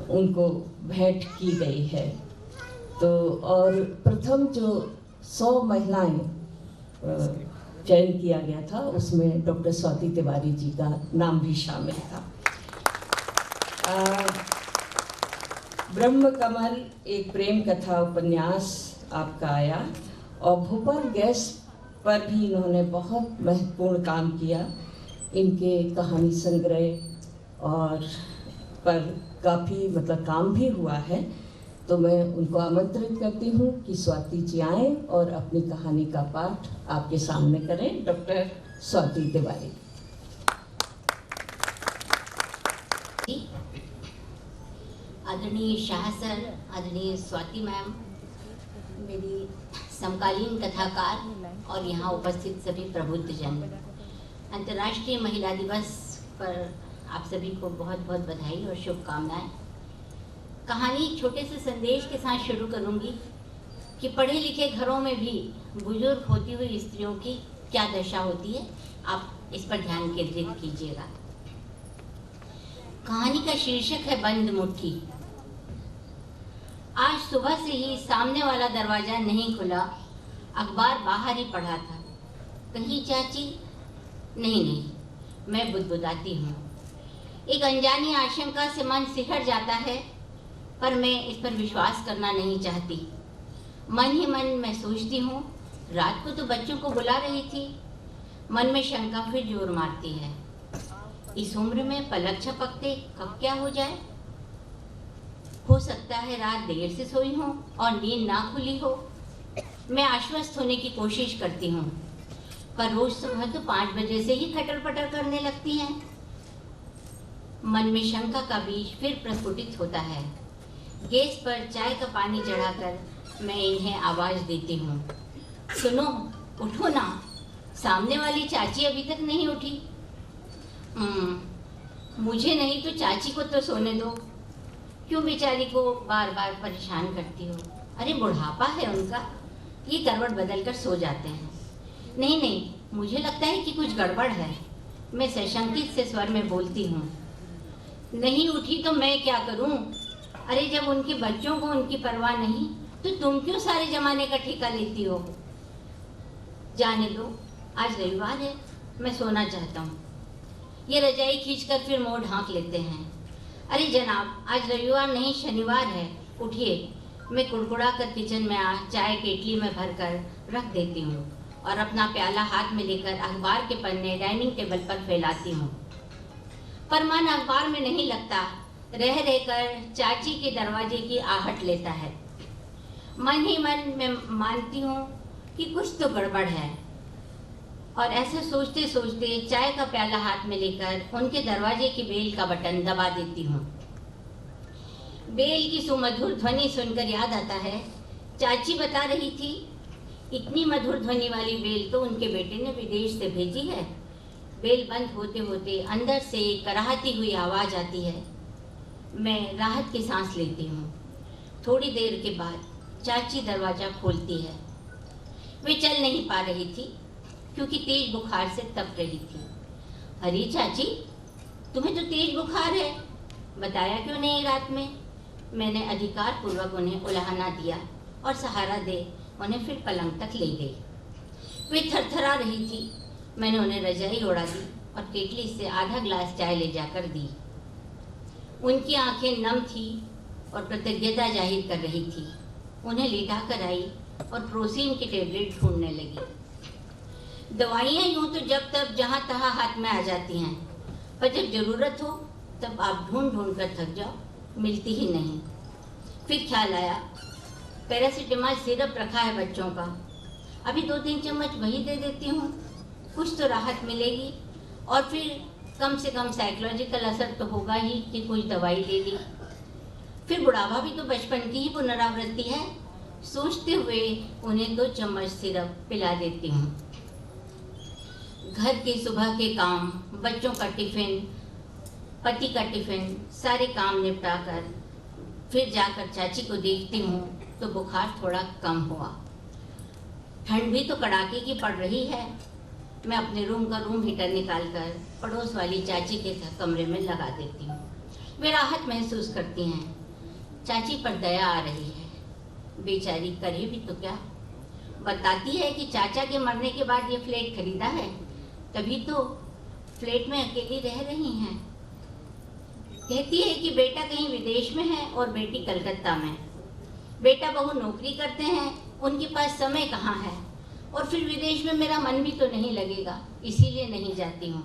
उनको भेंट की गई है। तो और प्रथम जो 100 महिलाएं चयन किया गया था उसमें डॉक्टर स्वाति तिवारी जी का नाम भी शामिल था। ब्रह्म कमल एक प्रेम कथा उपन्यास आपका आया और भोपाल गैस पर भी इन्होंने बहुत महत्वपूर्ण काम किया। इनके कहानी संग्रह और पर काफ़ी काम भी हुआ है, तो मैं उनको आमंत्रित करती हूँ कि स्वाति जी आएँ और अपनी कहानी का पाठ आपके सामने करें। डॉक्टर स्वाति तिवारी। आदरणीय शाह सर, आदरणीय स्वाति मैम, मेरी समकालीन कथाकार और यहाँ उपस्थित सभी प्रबुद्धजन, अंतर्राष्ट्रीय महिला दिवस पर आप सभी को बहुत बहुत बधाई और शुभकामनाएं। कहानी छोटे से संदेश के साथ शुरू करूंगी कि पढ़े लिखे घरों में भी बुजुर्ग होती हुई स्त्रियों की क्या दशा होती है, आप इस पर ध्यान केंद्रित कीजिएगा। कहानी का शीर्षक है बंद मुट्ठी। आज सुबह से ही सामने वाला दरवाजा नहीं खुला, अखबार बाहर ही पड़ा था। कहीं चाची? नहीं, मैं बुदबुदाती हूँ। एक अनजानी आशंका से मन सिहर जाता है, पर मैं इस पर विश्वास करना नहीं चाहती। मन ही मन मैं सोचती हूँ, रात को तो बच्चों को बुला रही थी। मन में शंका फिर जोर मारती है, इस उम्र में पलक झपकते कब क्या हो जाए। हो सकता है रात देर से सोई हूँ और नींद ना खुली हो। मैं आश्वस्त होने की कोशिश करती हूँ, पर रोज सुबह तो 5 बजे से ही खटर पटर करने लगती हैं। मन में शंका का बीज फिर प्रस्फुटित होता है। गैस पर चाय का पानी चढ़ाकर मैं इन्हें आवाज देती हूँ, सुनो, उठो ना। सामने वाली चाची अभी तक नहीं उठी। मुझे नहीं तो चाची को तो सोने दो। क्यों बेचारी को बार बार परेशान करती हो? अरे बुढ़ापा है उनका, ये करवट बदल कर सो जाते हैं। नहीं, मुझे लगता है कि कुछ गड़बड़ है। मैं सशंकित से स्वर में बोलती हूँ। नहीं उठी तो मैं क्या करूँ? अरे जब उनके बच्चों को उनकी परवाह नहीं, तो तुम क्यों सारे जमाने का ठेका लेती हो? जाने दो, आज रविवार है, मैं सोना चाहता हूँ। ये रजाई खींचकर फिर मुंह ढांक लेते हैं। अरे जनाब, आज रविवार नहीं शनिवार है, उठिए। मैं कुड़कुड़ा कर किचन में चाय केटली में भरकर रख देती हूँ और अपना प्याला हाथ में लेकर अखबार के पन्ने डाइनिंग टेबल पर फैलाती हूँ। पर मन अखबार में नहीं लगता। रह रहकर चाची के दरवाजे की आहट लेता है। मन ही मन में मानती हूँ कि कुछ तो गड़बड़ है, और ऐसा सोचते सोचते चाय का प्याला हाथ में लेकर उनके दरवाजे की बेल का बटन दबा देती हूँ। बेल की सुमधुर ध्वनि सुनकर याद आता है, चाची बता रही थी, इतनी मधुर ध्वनि वाली बेल तो उनके बेटे ने विदेश से भेजी है। बेल बंद होते होते अंदर से कराहती हुई आवाज आती है। मैं राहत की सांस लेती हूँ। थोड़ी देर के बाद चाची दरवाजा खोलती है। वे चल नहीं पा रही थी क्योंकि तेज बुखार से तप रही थी। अरे चाची, तुम्हें तो तेज बुखार है, बताया क्यों नहीं रात में? मैंने अधिकार पूर्वक उन्हें उलाहना दिया और सहारा दे उन्हें फिर पलंग तक ले गई। वे थरथरा रही थी। मैंने उन्हें रजाई ओढ़ा दी और केतली से आधा ग्लास चाय ले जाकर दी। उनकी आंखें नम थी और कृतज्ञता जाहिर कर रही थी। उन्हें लिटा कर आई और प्रोसीन की टेबलेट ढूंढने लगी। दवाइयाँ यूँ तो जब तब जहाँ तहाँ हाथ में आ जाती हैं, पर जब ज़रूरत हो तब आप ढूंढ ढूंढ कर थक जाओ, मिलती ही नहीं। फिर ख्याल आया, पैरासीटामॉल सिरप रखा है बच्चों का, अभी 2-3 चम्मच वही दे देती हूँ, कुछ तो राहत मिलेगी और फिर कम से कम साइकोलॉजिकल असर तो होगा ही कि कुछ दवाई ले ली। फिर बुढ़ापा भी तो बचपन की ही पुनरावृत्ति है, सोचते हुए उन्हें 2 चम्मच सिरप पिला देती हूँ। घर के सुबह के काम, बच्चों का टिफ़िन, पति का टिफ़िन, सारे काम निपटा कर फिर जाकर चाची को देखती हूँ तो बुखार थोड़ा कम हुआ। ठंड भी तो कड़ाके की पड़ रही है। मैं अपने रूम का रूम हीटर निकालकर पड़ोस वाली चाची के कमरे में लगा देती हूँ। वे राहत महसूस करती हैं। चाची पर दया आ रही है, बेचारी करे भी तो क्या। बताती है कि चाचा के मरने के बाद ये फ्लैट खरीदा है, तभी तो फ्लैट में अकेली रह रही हैं। कहती है कि बेटा कहीं विदेश में है और बेटी कलकत्ता में। बेटा बहू नौकरी करते हैं, उनके पास समय कहाँ है, और फिर विदेश में मेरा मन भी तो नहीं लगेगा, इसीलिए नहीं जाती हूँ।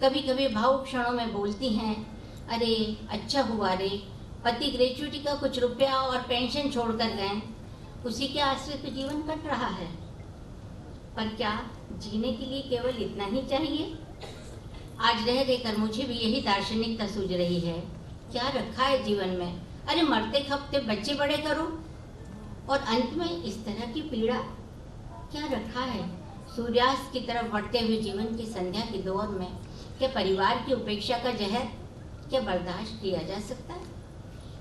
कभी कभी भावुक क्षणों में बोलती हैं, अरे अच्छा हुआ रे, पति ग्रेचुइटी का कुछ रुपया और पेंशन छोड़कर गए, उसी के आश्रित तो जीवन कट रहा है। पर क्या जीने के लिए केवल इतना ही चाहिए? आज रह रहकर मुझे भी यही दार्शनिकता सूझ रही है। क्या रखा है जीवन में? अरे मरते खपते बच्चे बड़े करो और अंत में इस तरह की पीड़ा, क्या रखा है? सूर्यास्त की तरफ बढ़ते हुए जीवन की संध्या के दौर में क्या परिवार की उपेक्षा का जहर क्या बर्दाश्त किया जा सकता है?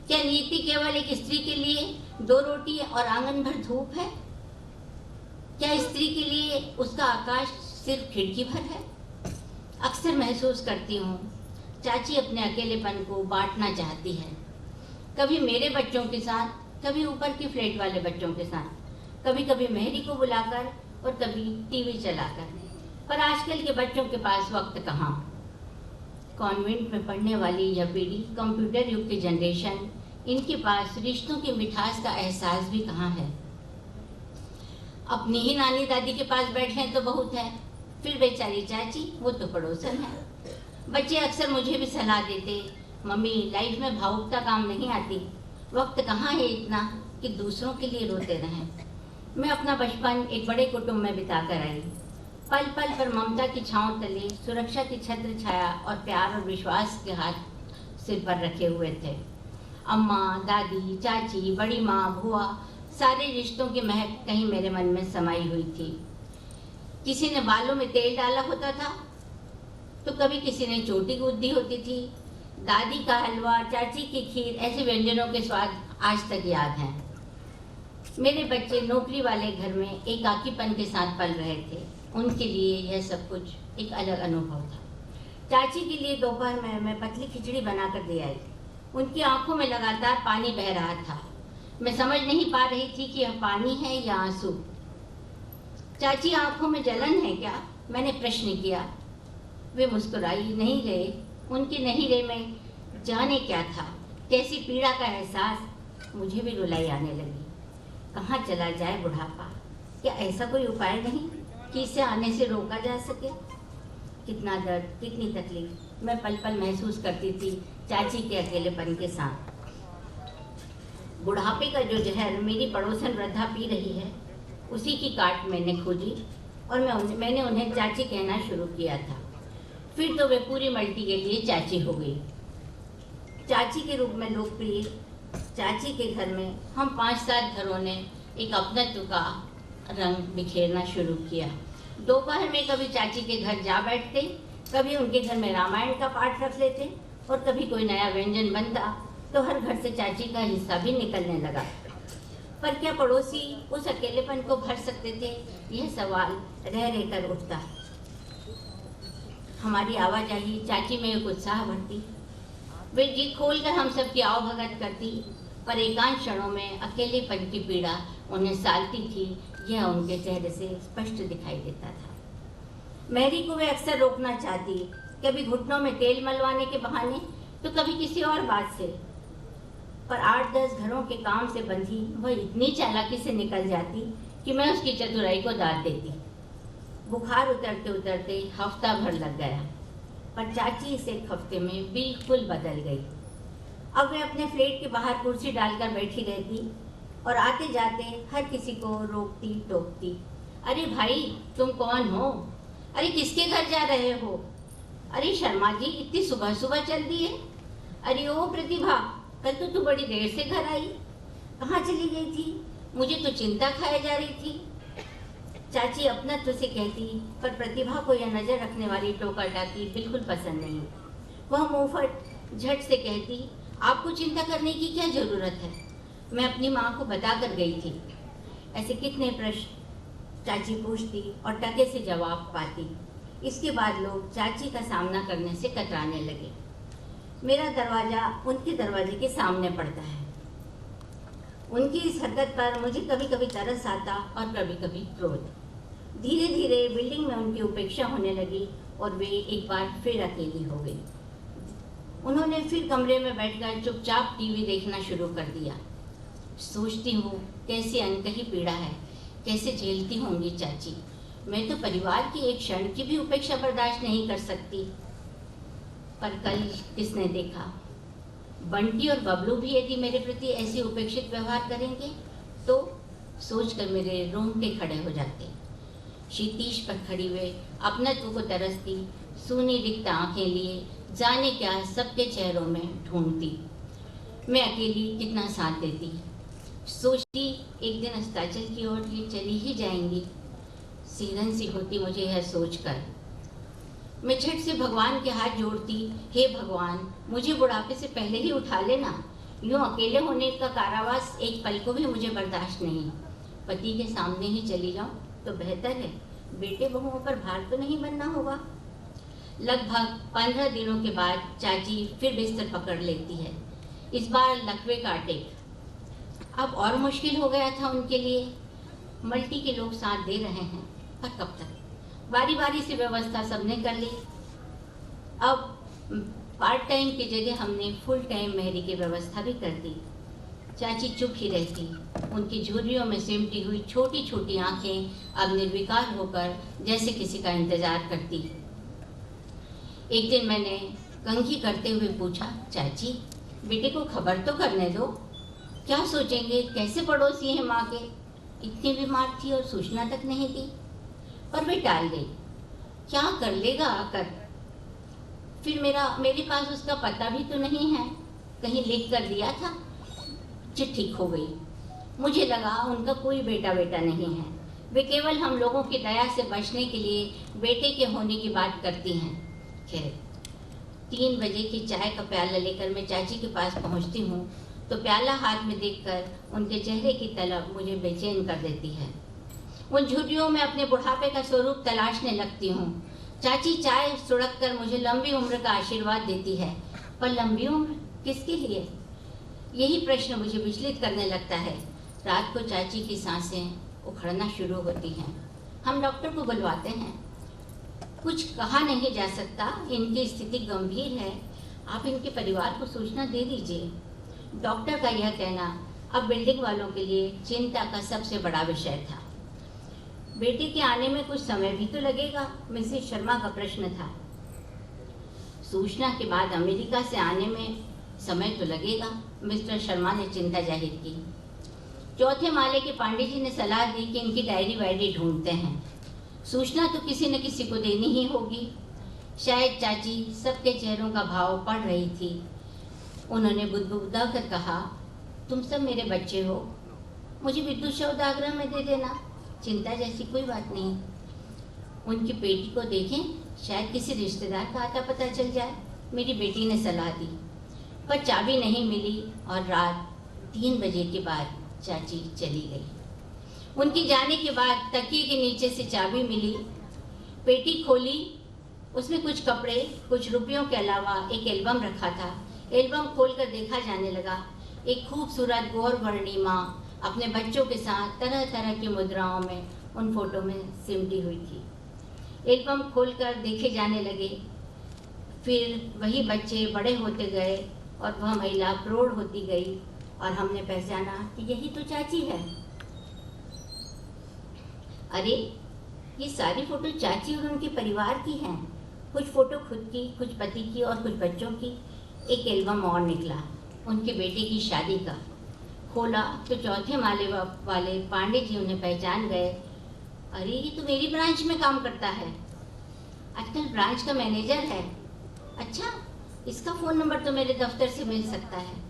क्या नीति केवल एक स्त्री के लिए 2 रोटी और आंगन भर धूप है? क्या स्त्री के लिए उसका आकाश सिर्फ खिड़की भर है? अक्सर महसूस करती हूँ चाची अपने अकेलेपन को बांटना चाहती है, कभी मेरे बच्चों के साथ, कभी ऊपर के फ्लैट वाले बच्चों के साथ, कभी कभी मेहरी को बुलाकर और कभी टीवी चलाकर। पर आजकल के बच्चों के पास वक्त कहाँ। कॉन्वेंट में पढ़ने वाली यह पीढ़ी, कंप्यूटर युग की जनरेशन, इनके पास रिश्तों की मिठास का एहसास भी कहाँ है। अपनी ही नानी दादी के पास बैठे तो बहुत है, फिर बेचारी चाची, वो तो पड़ोसन है। बच्चे अक्सर मुझे भी सलाह देते, मम्मी लाइफ में भावुकता काम नहीं आती, वक्त कहाँ है इतना कि दूसरों के लिए रोते रहें। मैं अपना बचपन एक बड़े कुटुंब में बिता कर आई। पल पल पर ममता की छांव तले सुरक्षा की छत्र छाया और प्यार और विश्वास के हाथ सिर पर रखे हुए थे। अम्मा, दादी, चाची, बड़ी माँ, बुआ, सारे रिश्तों की महक कहीं मेरे मन में समाई हुई थी। किसी ने बालों में तेल डाला होता था तो कभी किसी ने चोटी गूंदी होती थी। दादी का हलवा, चाची की खीर, ऐसे व्यंजनों के स्वाद आज तक याद हैं। मेरे बच्चे नौकरी वाले घर में एकाकीपन के साथ पल रहे थे, उनके लिए यह सब कुछ एक अलग अनुभव था। चाची के लिए दोपहर में मैं पतली खिचड़ी बनाकर दे आई। उनकी आंखों में लगातार पानी बह रहा था। मैं समझ नहीं पा रही थी कि यह पानी है या आंसू। चाची, आंखों में जलन है क्या? मैंने प्रश्न किया। वे मुस्कुराई नहीं रहे। उनके नहीं रहे में जाने क्या था, कैसी पीड़ा का एहसास। मुझे भी रुलाई आने लगी। कहाँ चला जाए बुढ़ापा? क्या ऐसा कोई उपाय नहीं कि इसे आने से रोका जा सके? कितना दर्द, कितनी तकलीफ मैं पल पल महसूस करती थी चाची के अकेलेपन के साथ। बुढ़ापे का जो जहर मेरी पड़ोसन वृद्धा पी रही है, उसी की काट मैंने खोजी और मैंने उन्हें चाची कहना शुरू किया था। फिर तो वे पूरी मल्टी के लिए चाची हो गई। चाची के रूप में लोकप्रिय चाची के घर में हम 5-7 घरों ने एक अपनत्व का रंग बिखेरना शुरू किया। दोपहर में कभी चाची के घर जा बैठते, कभी उनके घर में रामायण का पाठ रख लेते और कभी कोई नया व्यंजन बनता तो हर घर से चाची का हिस्सा भी निकलने लगा। पर क्या पड़ोसी उस अकेलेपन को भर सकते थे? यह सवाल रह रहकर उठता। हमारी आवाजाही चाची में एक उत्साह भरती। वे जी खोलकर हम सब की आवभगत करती, पर एकांत क्षणों में अकेलेपन की पीड़ा उन्हें सालती थी। यह उनके चेहरे से स्पष्ट दिखाई देता था। मैरी को वे अक्सर रोकना चाहती, कभी घुटनों में तेल मलवाने के बहाने तो कभी किसी और बात से। पर 8-10 घरों के काम से बंधी वह इतनी चालाकी से निकल जाती कि मैं उसकी चतुराई को दाद देती। बुखार उतरते उतरते हफ्ता भर लग गया, पर चाची इस एक हफ्ते में बिल्कुल बदल गई। अब वे अपने फ्लैट के बाहर कुर्सी डालकर बैठी रहती और आते जाते हर किसी को रोकती टोकती। अरे भाई, तुम कौन हो? अरे किसके घर जा रहे हो? अरे शर्मा जी, इतनी सुबह सुबह चल दी है? अरे ओ प्रतिभा, कल तो तू बड़ी देर से घर आई, कहाँ चली गई थी? मुझे तो चिंता खाए जा रही थी। चाची अपनत्व से कहती, पर प्रतिभा को यह नजर रखने वाली टोका टाकी बिल्कुल पसंद नहीं। वह मुंहफट झट से कहती, आपको चिंता करने की क्या जरूरत है, मैं अपनी माँ को बता कर गई थी। ऐसे कितने प्रश्न चाची पूछती और टके से जवाब पाती। इसके बाद लोग चाची का सामना करने से कतराने लगे। मेरा दरवाजा उनके दरवाजे के सामने पड़ता है। उनकी इस हरकत पर मुझे कभी कभी तरस आता और कभी कभी क्रोध। धीरे धीरे बिल्डिंग में उनकी उपेक्षा होने लगी और वे एक बार फिर अकेली हो गई। उन्होंने फिर कमरे में बैठकर चुपचाप टीवी देखना शुरू कर दिया। सोचती हूँ कैसी अनकही पीड़ा है, कैसे झेलती होंगी चाची। मैं तो परिवार की एक क्षण की भी उपेक्षा बर्दाश्त नहीं कर सकती। पर कल किसने देखा, बंटी और बबलू भी यदि मेरे प्रति ऐसे उपेक्षित व्यवहार करेंगे तो सोचकर मेरे रोंगटे खड़े हो जाते। शीतीश पर खड़ी हुए अपनत्व को तरसती, सूनी रिक्त आंखें लिए जाने क्या सबके चेहरों में ढूंढती। मैं अकेली कितना साथ देती। सोचती एक दिन अस्ताचल की ओर ये चली ही जाएंगी। सीरन सी होती मुझे यह सोचकर। मैं झट से भगवान के हाथ जोड़ती, हे भगवान, मुझे बुढ़ापे से पहले ही उठा लेना। यूं अकेले होने का कारावास एक पल को भी मुझे बर्दाश्त नहीं। पति के सामने ही चली जाऊं तो बेहतर है, बेटे बहुओं पर भार तो नहीं बनना होगा। लगभग 15 दिनों के बाद चाची फिर बिस्तर पकड़ लेती है, इस बार लकवे का अटैक। अब और मुश्किल हो गया था उनके लिए। मल्टी के लोग साथ दे रहे हैं, पर कब तक? बारी बारी से व्यवस्था सबने कर ली। अब पार्ट टाइम की जगह हमने फुल टाइम मेहरी की व्यवस्था भी कर दी। चाची चुप ही रहती, उनकी झुर्रियों में सिमटी हुई छोटी छोटी आंखें अब निर्विकार होकर जैसे किसी का इंतजार करती। एक दिन मैंने कंघी करते हुए पूछा, चाची बेटे को खबर तो करने दो, क्या सोचेंगे, कैसे पड़ोसी हैं माँ के, इतनी बीमार थी और सूचना तक नहीं दी। पर वे टाल गई, क्या कर लेगा आकर। फिर मेरे पास उसका पता भी तो नहीं है, कहीं लिख कर दिया था। चिट्ठी खो गई। मुझे लगा उनका कोई बेटा नहीं है, वे केवल हम लोगों की दया से बचने के लिए बेटे के होने की बात करती हैं। खैर 3 बजे की चाय का प्याला लेकर मैं चाची के पास पहुंचती हूँ तो प्याला हाथ में देखकर उनके चेहरे की तलब मुझे बेचैन कर देती है। उन झुर्रियों में अपने बुढ़ापे का स्वरूप तलाशने लगती हूँ। चाची चाय सुड़क कर मुझे लंबी उम्र का आशीर्वाद देती है, पर लंबी उम्र किसके लिए? यही प्रश्न मुझे विचलित करने लगता है। रात को चाची की सांसें उखड़ना शुरू होती हैं। हम डॉक्टर को बुलवाते हैं। कुछ कहा नहीं जा सकता, इनकी स्थिति गंभीर है, आप इनके परिवार को सूचना दे दीजिए। डॉक्टर का यह कहना अब बिल्डिंग वालों के लिए चिंता का सबसे बड़ा विषय था। बेटे के आने में कुछ समय भी तो लगेगा, मिसेस शर्मा का प्रश्न था। सूचना के बाद अमेरिका से आने में समय तो लगेगा, मिस्टर शर्मा ने चिंता जाहिर की। चौथे माले के पांडे जी ने सलाह दी कि इनकी डायरी वायरी ढूंढते हैं, सूचना तो किसी न किसी को देनी ही होगी। शायद चाची सबके चेहरों का भाव पढ़ रही थी। उन्होंने बुदबुदा कर कहा, तुम सब मेरे बच्चे हो, मुझे विद्युत शवदाग्रह में दे देना, चिंता जैसी कोई बात नहीं। उनकी बेटी को देखें, शायद किसी रिश्तेदार का आता पता चल जाए, मेरी बेटी ने सलाह दी। पर चाबी नहीं मिली और रात 3 बजे के बाद चाची चली गई। उनके जाने के बाद तकिए के नीचे से चाबी मिली, पेटी खोली, उसमें कुछ कपड़े, कुछ रुपयों के अलावा एक एल्बम रखा था। एल्बम खोलकर देखा जाने लगा। एक खूबसूरत गौरवर्णी माँ अपने बच्चों के साथ तरह तरह की मुद्राओं में उन फोटो में सिमटी हुई थी। एल्बम खोलकर देखे जाने लगे। फिर वही बच्चे बड़े होते गए और वह महिला प्रौढ़ होती गई और हमने पहचाना कि यही तो चाची है। अरे ये सारी फोटो चाची और उनके परिवार की हैं। कुछ फोटो खुद की, कुछ पति की और कुछ बच्चों की। एक एल्बम और निकला उनके बेटे की शादी का। खोला तो चौथे माले वाले पांडे जी उन्हें पहचान गए। अरे ये तो मेरी ब्रांच में काम करता है, आजकल ब्रांच का मैनेजर है। अच्छा, इसका फ़ोन नंबर तो मेरे दफ्तर से मिल सकता है।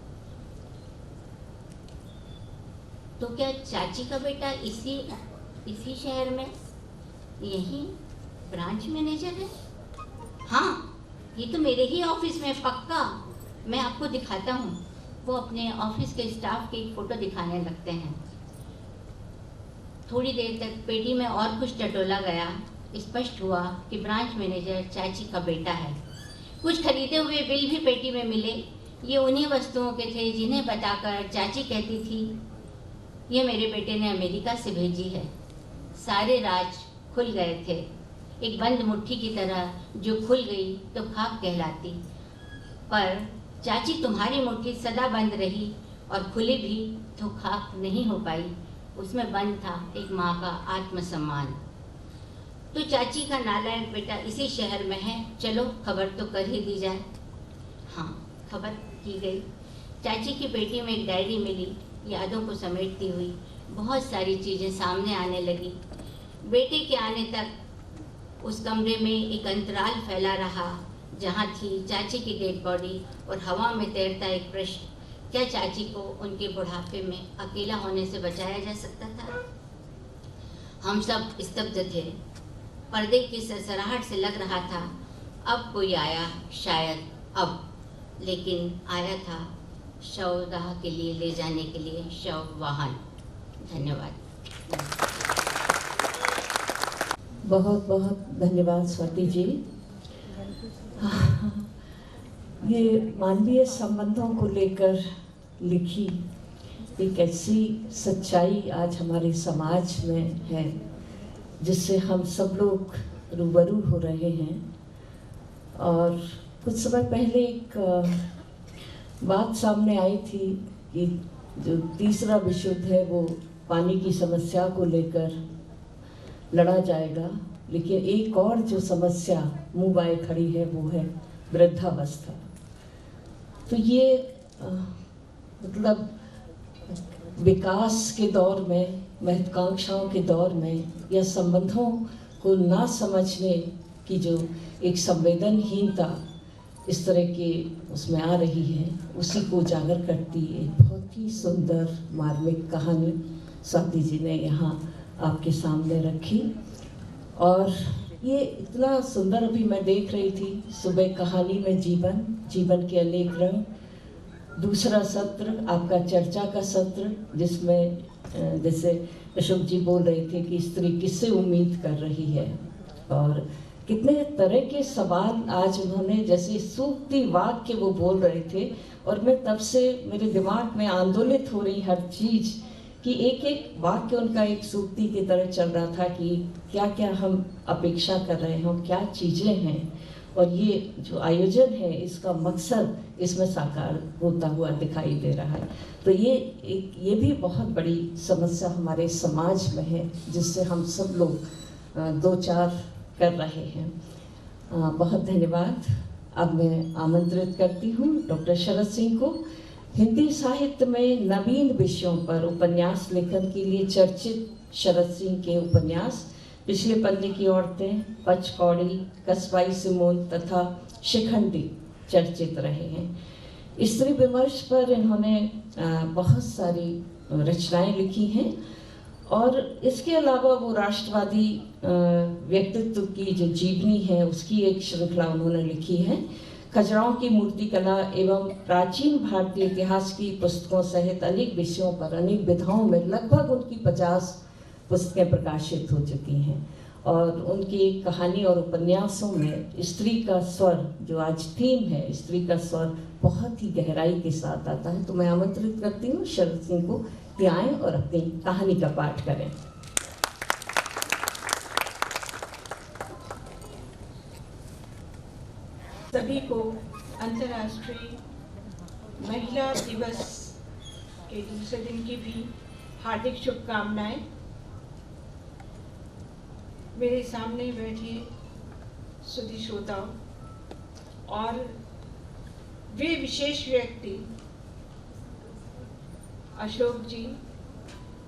तो क्या चाची का बेटा इसी शहर में यही ब्रांच मैनेजर है? हाँ, ये तो मेरे ही ऑफिस में पक्का। मैं आपको दिखाता हूँ। वो अपने ऑफिस के स्टाफ की एक फ़ोटो दिखाने लगते हैं। थोड़ी देर तक पेटी में और कुछ टटोला गया। स्पष्ट हुआ कि ब्रांच मैनेजर चाची का बेटा है। कुछ खरीदे हुए बिल भी पेटी में मिले। ये उन्हीं वस्तुओं के थे जिन्हें बताकर चाची कहती थी, ये मेरे बेटे ने अमेरिका से भेजी है। सारे राज खुल गए थे, एक बंद मुट्ठी की तरह जो खुल गई तो खाक कहलाती। पर चाची तुम्हारी मुट्ठी सदा बंद रही और खुली भी तो खाक नहीं हो पाई। उसमें बंद था एक माँ का आत्मसम्मान। तो चाची का नालायक बेटा इसी शहर में है, चलो खबर तो कर ही दी जाए। हाँ, खबर की गई। चाची की पेटी में एक डायरी मिली, यादों को समेटती हुई बहुत सारी चीज़ें सामने आने लगी। बेटे के आने तक उस कमरे में एक अंतराल फैला रहा जहाँ थी चाची की डेड बॉडी और हवा में तैरता एक प्रश्न, क्या चाची को उनके बुढ़ापे में अकेला होने से बचाया जा सकता था? हम सब स्तब्ध थे। पर्दे की सरसराहट से लग रहा था अब कोई आया, शायद अब, लेकिन आया था शवदाह के लिए ले जाने के लिए शव वाहन। धन्यवाद। बहुत बहुत धन्यवाद स्वाति जी। ये मानवीय संबंधों को लेकर लिखी एक ऐसी सच्चाई आज हमारे समाज में है जिससे हम सब लोग रूबरू हो रहे हैं। और कुछ समय पहले एक बात सामने आई थी कि जो तीसरा विश्व युद्ध है वो पानी की समस्या को लेकर लड़ा जाएगा, लेकिन एक और जो समस्या मुँह बाए खड़ी है वो है वृद्धावस्था। तो ये मतलब विकास के दौर में, महत्वाकांक्षाओं के दौर में या संबंधों को ना समझने की जो एक संवेदनहीनता इस तरह के उसमें आ रही है, उसी को उजागर करती एक बहुत ही सुंदर मार्मिक कहानी स्वाति जी ने यहाँ आपके सामने रखी। और ये इतना सुंदर, अभी मैं देख रही थी सुबह कहानी में जीवन के अनेक रंग, दूसरा सत्र आपका चर्चा का सत्र जिसमें जैसे अशोक जी बोल रहे थे कि स्त्री किससे उम्मीद कर रही है और कितने तरह के सवाल आज उन्होंने, जैसे सूक्ति वाक्य वो बोल रहे थे और मैं तब से मेरे दिमाग में आंदोलित हो रही हर चीज़ कि एक एक वाक्य उनका एक सूक्ति की तरह चल रहा था कि क्या क्या हम अपेक्षा कर रहे हैं, क्या चीज़ें हैं और ये जो आयोजन है इसका मकसद इसमें साकार होता हुआ दिखाई दे रहा है। तो ये भी बहुत बड़ी समस्या हमारे समाज में है जिससे हम सब लोग दो चार कर रहे हैं। बहुत धन्यवाद। अब मैं आमंत्रित करती हूँ डॉक्टर शरद सिंह को हिंदी साहित्य में नवीन विषयों पर उपन्यास लेखन के लिए चर्चित शरद सिंह के उपन्यास पिछले पन्ने की औरतें, पचकौड़ी, कसबाई सिमोन तथा शिखंडी चर्चित रहे हैं। स्त्री विमर्श पर इन्होंने बहुत सारी रचनाएं लिखी हैं और इसके अलावा वो राष्ट्रवादी व्यक्तित्व की जो जीवनी है उसकी एक श्रृंखला उन्होंने लिखी है। खजुराहो की मूर्तिकला एवं प्राचीन भारतीय इतिहास की पुस्तकों सहित अनेक विषयों पर अनेक विधाओं में लगभग उनकी 50 पुस्तकें प्रकाशित हो चुकी हैं और उनकी कहानी और उपन्यासों में स्त्री का स्वर, जो आज थीम है, स्त्री का स्वर बहुत ही गहराई के साथ आता है। तो मैं आमंत्रित करती हूँ शरद सिंह को कि आएं और अपनी कहानी का पाठ करें। सभी को अंतर्राष्ट्रीय महिला दिवस के दूसरे दिन की भी हार्दिक शुभकामनाएं। मेरे सामने बैठे सुधी श्रोताओं और वे विशेष व्यक्ति अशोक जी,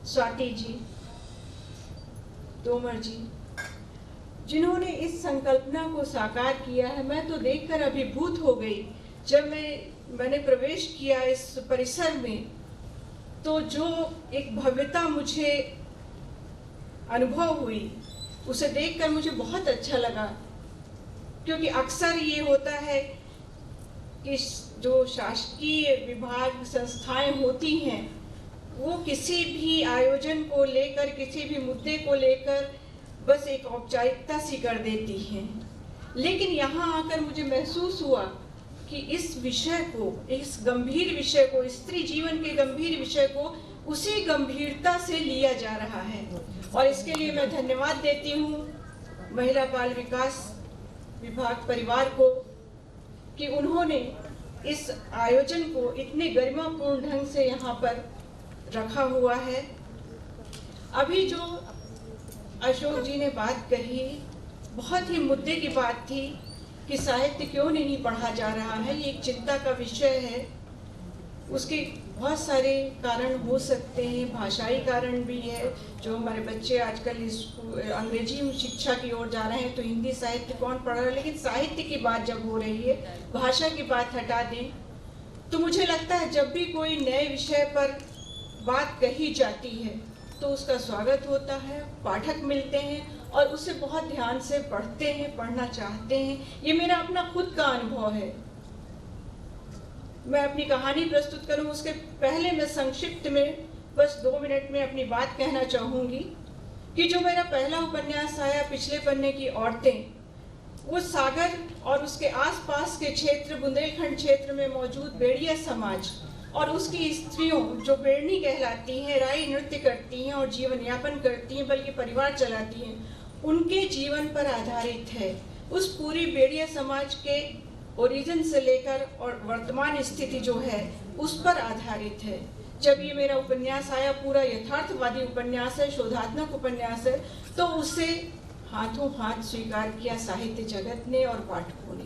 स्वाति जी, तोमर जी, जिन्होंने इस संकल्पना को साकार किया है। मैं तो देखकर अभिभूत हो गई। जब मैंने प्रवेश किया इस परिसर में, तो जो एक भव्यता मुझे अनुभव हुई, उसे देखकर मुझे बहुत अच्छा लगा। क्योंकि अक्सर ये होता है कि जो शासकीय विभाग संस्थाएं होती हैं, वो किसी भी आयोजन को लेकर, किसी भी मुद्दे को लेकर बस एक औपचारिकता सी कर देती हैं। लेकिन यहाँ आकर मुझे महसूस हुआ कि इस विषय को, इस गंभीर विषय को, स्त्री जीवन के गंभीर विषय को उसी गंभीरता से लिया जा रहा है। और इसके लिए मैं धन्यवाद देती हूँ महिला बाल विकास विभाग परिवार को कि उन्होंने इस आयोजन को इतने गरिमापूर्ण ढंग से यहाँ पर रखा हुआ है। अभी जो अशोक जी ने बात कही, बहुत ही मुद्दे की बात थी कि साहित्य क्यों नहीं पढ़ा जा रहा है। ये एक चिंता का विषय है। उसके बहुत सारे कारण हो सकते हैं, भाषाई कारण भी है। जो हमारे बच्चे आजकल अंग्रेजी शिक्षा की ओर जा रहे हैं, तो हिंदी साहित्य कौन पढ़ रहा है। लेकिन साहित्य की बात जब हो रही है, भाषा की बात हटा दें, तो मुझे लगता है जब भी कोई नए विषय पर बात कही जाती है तो उसका स्वागत होता है, पाठक मिलते हैं और उसे बहुत ध्यान से पढ़ते हैं, पढ़ना चाहते हैं। ये मेरा अपना खुद का अनुभव है। मैं अपनी कहानी प्रस्तुत करूं उसके पहले मैं संक्षिप्त में बस 2 मिनट में अपनी बात कहना चाहूँगी कि जो मेरा पहला उपन्यास आया, पिछले पन्ने की औरतें, वो सागर और उसके आसपास के क्षेत्र, बुंदेलखंड क्षेत्र में मौजूद बेड़िया समाज और उसकी स्त्रियों जो बेड़नी कहलाती हैं, राई नृत्य करती हैं और जीवन यापन करती हैं, बल्कि परिवार चलाती हैं, उनके जीवन पर आधारित है। उस पूरी बेड़िया समाज के ओरिजिन से लेकर और वर्तमान स्थिति जो है उस पर आधारित है। जब ये मेरा उपन्यास आया, पूरा यथार्थवादी उपन्यास है, शोधात्मक उपन्यास है, तो उसे हाथों हाथ स्वीकार किया साहित्य जगत ने और पाठकों ने,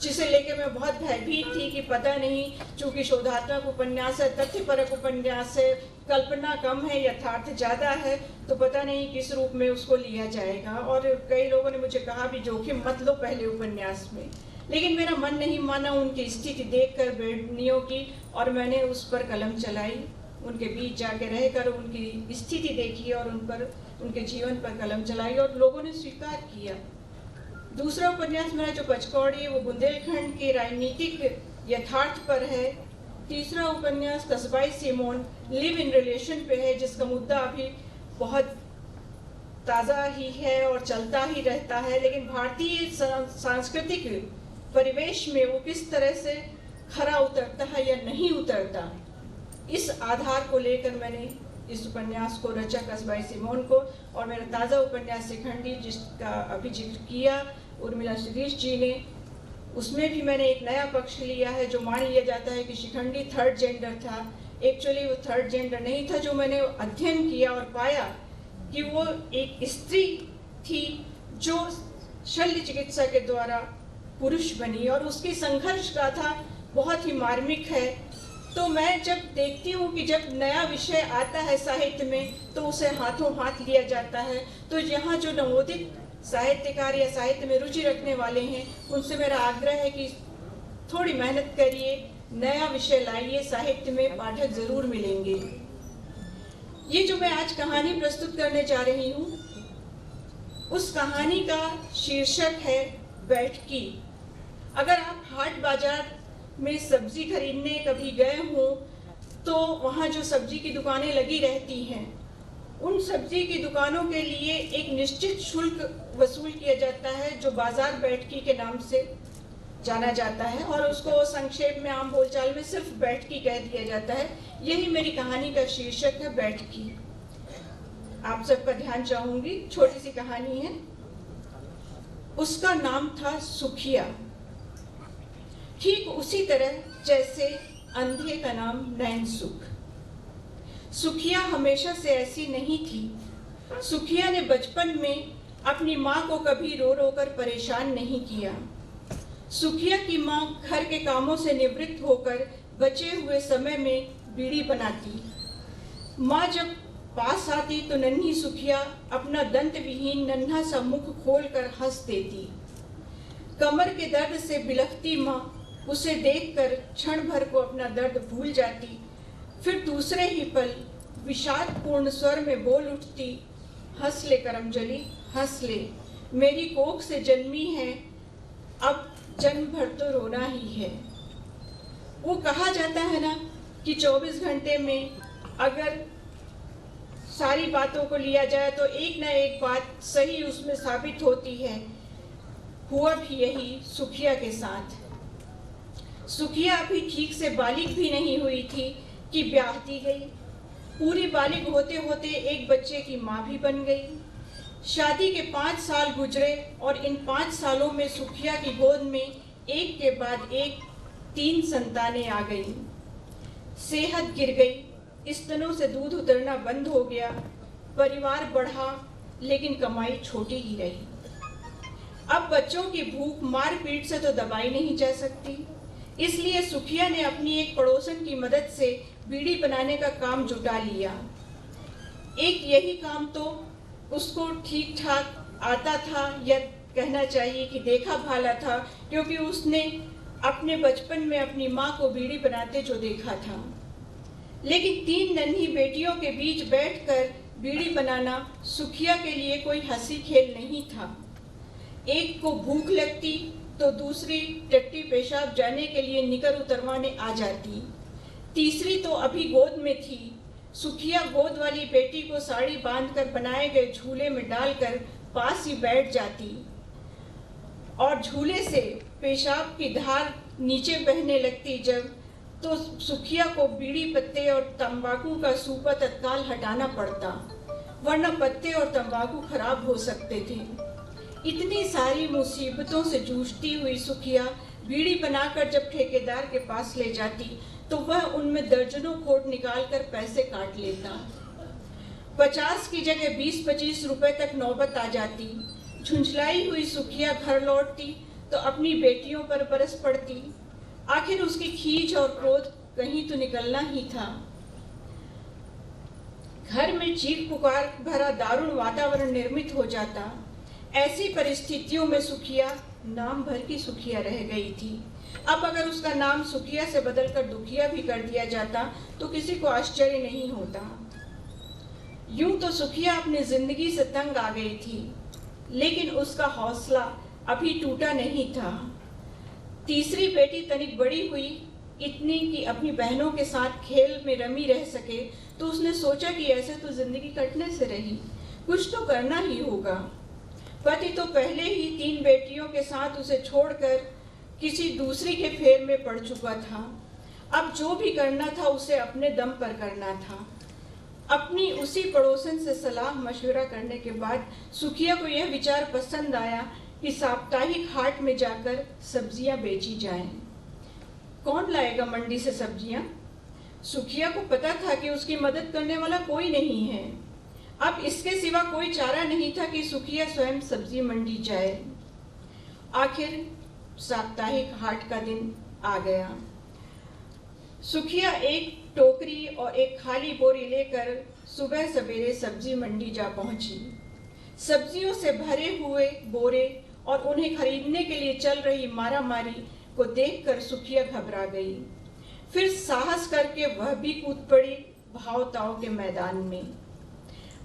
जिसे लेकर मैं बहुत भयभीत थी कि पता नहीं, चूंकि शोधात्मक उपन्यास है, तथ्यपरक उपन्यास है, कल्पना कम है, यथार्थ ज़्यादा है, तो पता नहीं किस रूप में उसको लिया जाएगा। और कई लोगों ने मुझे कहा भी जोखिम मत लो पहले उपन्यास में, लेकिन मेरा मन नहीं माना उनकी स्थिति देखकर बेड़नियों की, और मैंने उस पर कलम चलाई। उनके बीच जाके रहकर उनकी स्थिति देखी और उनके जीवन पर कलम चलाई और लोगों ने स्वीकार किया। दूसरा उपन्यास मेरा जो पचकौड़ी है वो बुंदेलखंड के राजनीतिक यथार्थ पर है। तीसरा उपन्यास कस्बाई सिमोन लिव इन रिलेशन पे है, जिसका मुद्दा अभी बहुत ताज़ा ही है और चलता ही रहता है, लेकिन भारतीय सांस्कृतिक परिवेश में वो किस तरह से खरा उतरता है या नहीं उतरता, इस आधार को लेकर मैंने इस उपन्यास को रचा, कस्बाई सिमोन को। और मेरा ताज़ा उपन्यास शिखंडी, जिसका अभी जिक्र किया उर्मिला शिरीष जी ने, उसमें भी मैंने एक नया पक्ष लिया है। जो मान लिया जाता है कि शिखंडी थर्ड जेंडर था, एक्चुअली वो थर्ड जेंडर नहीं था। जो मैंने अध्ययन किया और पाया कि वो एक स्त्री थी जो शल्य चिकित्सा के द्वारा पुरुष बनी, और उसकी संघर्ष गाथा बहुत ही मार्मिक है। तो मैं जब देखती हूँ कि जब नया विषय आता है साहित्य में, तो उसे हाथों हाथ लिया जाता है। तो यहाँ जो नवोदित साहित्यकार या साहित्य में रुचि रखने वाले हैं, उनसे मेरा आग्रह है कि थोड़ी मेहनत करिए, नया विषय लाइए, साहित्य में पाठक जरूर मिलेंगे। ये जो मैं आज कहानी प्रस्तुत करने जा रही हूँ, उस कहानी का शीर्षक है बैठकी। अगर आप हाट बाजार में सब्जी खरीदने कभी गए हों, तो वहाँ जो सब्जी की दुकानें लगी रहती हैं, उन सब्जी की दुकानों के लिए एक निश्चित शुल्क वसूल किया जाता है, जो बाजार बैठकी के नाम से जाना जाता है, और उसको संक्षेप में आम बोलचाल में सिर्फ बैठकी कह दिया जाता है। यही मेरी कहानी का शीर्षक है, बैठकी। आप सबका ध्यान चाहूंगी, छोटी सी कहानी है। उसका नाम था सुखिया। ठीक उसी तरह जैसे अंधे का नाम नैन सुख। सुखिया हमेशा से ऐसी नहीं थी। सुखिया ने बचपन में अपनी माँ को कभी रो रो कर परेशान नहीं किया। सुखिया की माँ घर के कामों से निवृत्त होकर बचे हुए समय में बीड़ी बनाती। माँ जब पास आती तो नन्ही सुखिया अपना दंत विहीन नन्हा सा मुख खोलकर हंस देती। कमर के दर्द से बिलखती माँ उसे देखकर क्षण भर को अपना दर्द भूल जाती। फिर दूसरे ही पल विषादपूर्ण स्वर में बोल उठती, हंस ले करमजली, हंस ले, मेरी कोख से जन्मी है, अब जन्म भर तो रोना ही है। वो कहा जाता है ना कि 24 घंटे में अगर सारी बातों को लिया जाए तो एक ना एक बात सही उसमें साबित होती है। हुआ भी यही सुखिया के साथ। सुखिया अभी ठीक से बालिग भी नहीं हुई थी कि ब्याह दी गई। पूरी बालिग होते होते एक बच्चे की माँ भी बन गई। शादी के 5 साल गुजरे और इन 5 सालों में सुखिया की गोद में एक के बाद एक 3 संतानें आ गईं। सेहत गिर गई, स्तनों से दूध उतरना बंद हो गया, परिवार बढ़ा लेकिन कमाई छोटी ही रही। अब बच्चों की भूख मारपीट से तो दबाई नहीं जा सकती, इसलिए सुखिया ने अपनी एक पड़ोसन की मदद से बीड़ी बनाने का काम जुटा लिया। एक यही काम तो उसको ठीक ठाक आता था, या कहना चाहिए कि देखा भाला था, क्योंकि उसने अपने बचपन में अपनी माँ को बीड़ी बनाते जो देखा था। लेकिन 3 नन्ही बेटियों के बीच बैठकर बीड़ी बनाना सुखिया के लिए कोई हंसी खेल नहीं था। एक को भूख लगती तो दूसरी टट्टी पेशाब जाने के लिए निकर उतरवाने आ जाती। तीसरी तो अभी गोद में थी। सुखिया गोद वाली बेटी को साड़ी बांधकर बनाए गए झूले में डालकर पास ही बैठ जाती और झूले से पेशाब की धार नीचे बहने लगती जब, तो सुखिया को बीड़ी पत्ते और तंबाकू का सूपा तत्काल हटाना पड़ता, वरना पत्ते और तंबाकू खराब हो सकते थे। इतनी सारी मुसीबतों से जूझती हुई सुखिया बीड़ी बनाकर जब ठेकेदार के पास ले जाती तो वह उनमें दर्जनों खोट निकालकर पैसे काट लेता। 50 की जगह 20-25 रुपए तक नौबत आ जाती। झुंझलाई हुई सुखिया घर लौटती तो अपनी बेटियों पर बरस पड़ती। आखिर उसकी खींच और क्रोध कहीं तो निकलना ही था। घर में चीख पुकार भरा दारुण वातावरण निर्मित हो जाता। ऐसी परिस्थितियों में सुखिया नाम भर की सुखिया रह गई थी। अब अगर उसका नाम सुखिया से बदलकर दुखिया भी कर दिया जाता तो किसी को आश्चर्य नहीं होता। यूं तो सुखिया अपनी जिंदगी से तंग आ गई थी, लेकिन उसका हौसला अभी टूटा नहीं था। तीसरी बेटी तनिक बड़ी हुई, इतनी कि अपनी बहनों के साथ खेल में रमी रह सके, तो उसने सोचा कि ऐसे तो जिंदगी कटने से रही, कुछ तो करना ही होगा। पति तो पहले ही 3 बेटियों के साथ उसे छोड़कर किसी दूसरी के फेर में पड़ चुका था। अब जो भी करना था उसे अपने दम पर करना था। अपनी उसी पड़ोसन से सलाह मशवरा करने के बाद सुखिया को यह विचार पसंद आया कि साप्ताहिक हाट में जाकर सब्जियां बेची जाएं। कौन लाएगा मंडी से सब्जियां? सुखिया को पता था कि उसकी मदद करने वाला कोई नहीं है। अब इसके सिवा कोई चारा नहीं था कि सुखिया स्वयं सब्जी मंडी जाए। आखिर साप्ताहिक हाट का दिन आ गया। सुखिया एक टोकरी और एक खाली बोरी लेकर सुबह सवेरे सब्जी मंडी जा पहुंची। सब्जियों से भरे हुए बोरे और उन्हें खरीदने के लिए चल रही मारामारी को देखकर सुखिया घबरा गई। फिर साहस करके वह भी कूद पड़ी भाव ताव के मैदान में।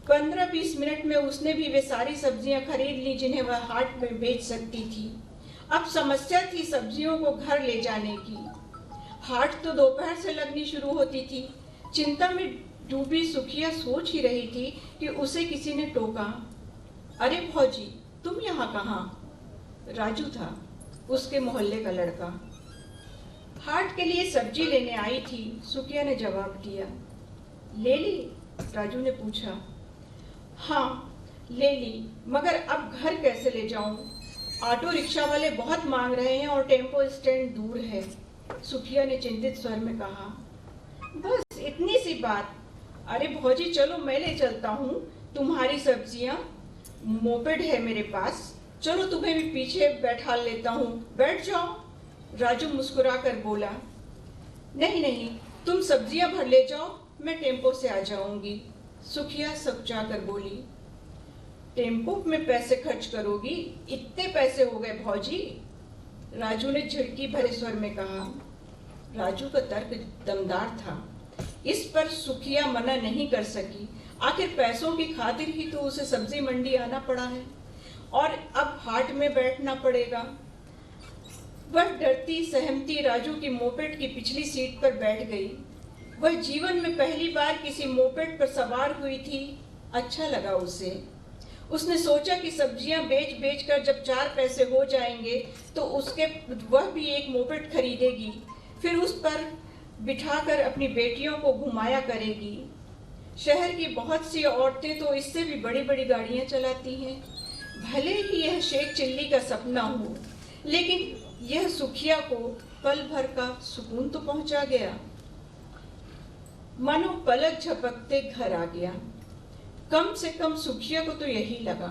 15-20 मिनट में उसने भी वे सारी सब्जियां खरीद ली जिन्हें वह हाट में बेच सकती थी। अब समस्या थी सब्जियों को घर ले जाने की। हाट तो दोपहर से लगनी शुरू होती थी। चिंता में डूबी सुखिया सोच ही रही थी कि उसे किसी ने टोका, अरे भौजी तुम यहाँ कहाँ? राजू था, उसके मोहल्ले का लड़का। हाट के लिए सब्जी लेने आई थी, सुखिया ने जवाब दिया। ले ली? राजू ने पूछा। हाँ ले ली, मगर अब घर कैसे ले जाऊं? ऑटो रिक्शा वाले बहुत मांग रहे हैं और टेम्पो स्टैंड दूर है। सुखिया ने चिंतित स्वर में कहा, बस इतनी सी बात। अरे भौजी चलो मैं ले चलता हूँ तुम्हारी सब्जियाँ, मोपेड है मेरे पास, चलो तुम्हें भी पीछे बैठा लेता हूँ, बैठ जाओ। राजू मुस्कुरा कर बोला, नहीं नहीं तुम सब्जियाँ भर ले जाओ, मैं टेम्पो से आ जाऊंगी। सुखिया सकुचा कर बोली, टेम्पो में पैसे खर्च करोगी? इतने पैसे हो गए भौजी। राजू ने झिड़की भरे स्वर में कहा। राजू का तर्क दमदार था, इस पर सुखिया मना नहीं कर सकी। आखिर पैसों की खातिर ही तो उसे सब्जी मंडी आना पड़ा है और अब हाट में बैठना पड़ेगा। वह डरती सहमती राजू की मोपेड की पिछली सीट पर बैठ गई। वह जीवन में पहली बार किसी मोपेड पर सवार हुई थी। अच्छा लगा उसे। उसने सोचा कि सब्जियां बेच बेच कर जब 4 पैसे हो जाएंगे तो उसके वह भी एक मोपेड खरीदेगी, फिर उस पर बिठाकर अपनी बेटियों को घुमाया करेगी। शहर की बहुत सी औरतें तो इससे भी बड़ी बड़ी गाड़ियां चलाती हैं। भले ही यह शेख चिल्ली का सपना हो, लेकिन यह सुखिया को पल भर का सुकून तो पहुंचा गया। मानो पलक झपकते घर आ गया। कम से कम सुखिया को तो यही लगा।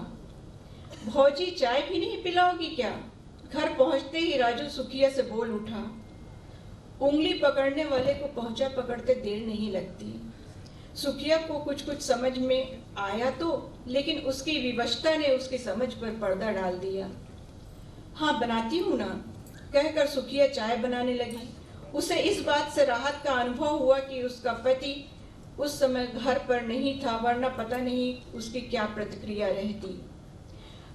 भौजी चाय भी नहीं पिलाओगी क्या? घर पहुंचते ही राजू सुखिया से बोल उठा। उंगली पकड़ने वाले को पहुंचा पकड़ते देर नहीं लगती। सुखिया को कुछ कुछ समझ में आया तो, लेकिन उसकी विवशता ने उसकी समझ पर पर्दा डाल दिया। हाँ बनाती हूँ ना, कहकर सुखिया चाय बनाने लगी। उसे इस बात से राहत का अनुभव हुआ कि उसका पति उस समय घर पर नहीं था, वरना पता नहीं उसकी क्या प्रतिक्रिया रहती।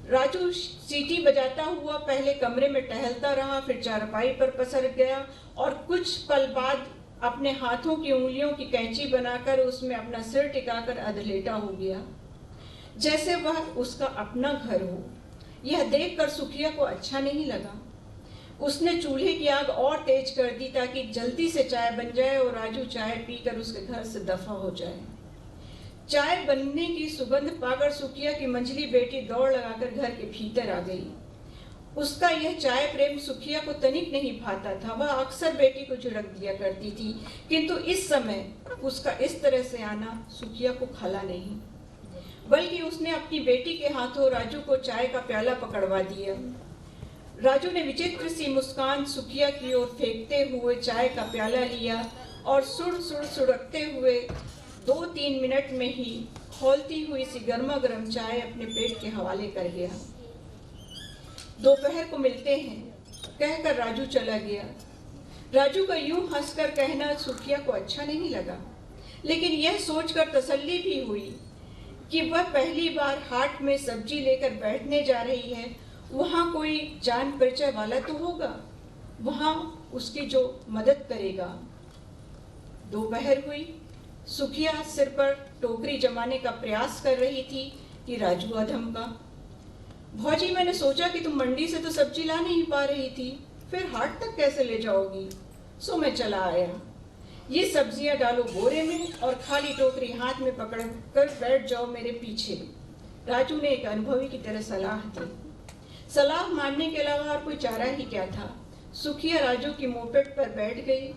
राजू सीटी बजाता हुआ पहले कमरे में टहलता रहा, फिर चारपाई पर पसर गया और कुछ पल बाद अपने हाथों की उंगलियों की कैंची बनाकर उसमें अपना सिर टिकाकर अधलेटा हो गया, जैसे वह उसका अपना घर हो। यह देखकर सुखिया को अच्छा नहीं लगा। उसने चूल्हे की आग और तेज कर दी ताकि जल्दी से चाय बन जाए और राजू चाय पीकर उसके घर से दफा हो जाए। चाय बनने की सुगंध पाकर सुखिया की मंझली बेटी दौड़ लगाकर घर के भीतर आ गई। उसका यह चाय प्रेम सुखिया को तनिक नहीं भाता था। वह अक्सर बेटी को झिड़क दिया करती थी, किंतु इस समय उसका इस तरह से आना सुखिया को खला नहीं, बल्कि उसने अपनी बेटी के हाथों राजू को चाय का प्याला पकड़वा दिया। राजू ने विचित्र सी मुस्कान सुखिया की ओर फेंकते हुए चाय का प्याला लिया और सुड़कते हुए 2-3 मिनट में ही खौलती हुई सी गर्मा गर्म चाय अपने पेट के हवाले कर गया। दोपहर को मिलते हैं, कहकर राजू चला गया। राजू का यूं हंसकर कहना सुखिया को अच्छा नहीं लगा, लेकिन यह सोचकर तसल्ली भी हुई कि वह पहली बार हाट में सब्जी लेकर बैठने जा रही है। वहाँ कोई जान परिचय वाला तो होगा, वहाँ उसकी जो मदद करेगा। दोपहर हुई। सुखिया सिर पर टोकरी जमाने का प्रयास कर रही थी कि राजू अधम का, भौजी मैंने सोचा कि तुम मंडी से तो सब्जी ला नहीं पा रही थी, फिर हाट तक कैसे ले जाओगी, सो मैं चला आया। ये सब्जियां डालो बोरे में और खाली टोकरी हाथ में पकड़ कर बैठ जाओ मेरे पीछे। राजू ने एक अनुभवी की तरह सलाह दी। सलाह मानने के अलावा और कोई चारा ही क्या था। सुखिया राजू की मोपेड पर बैठ गई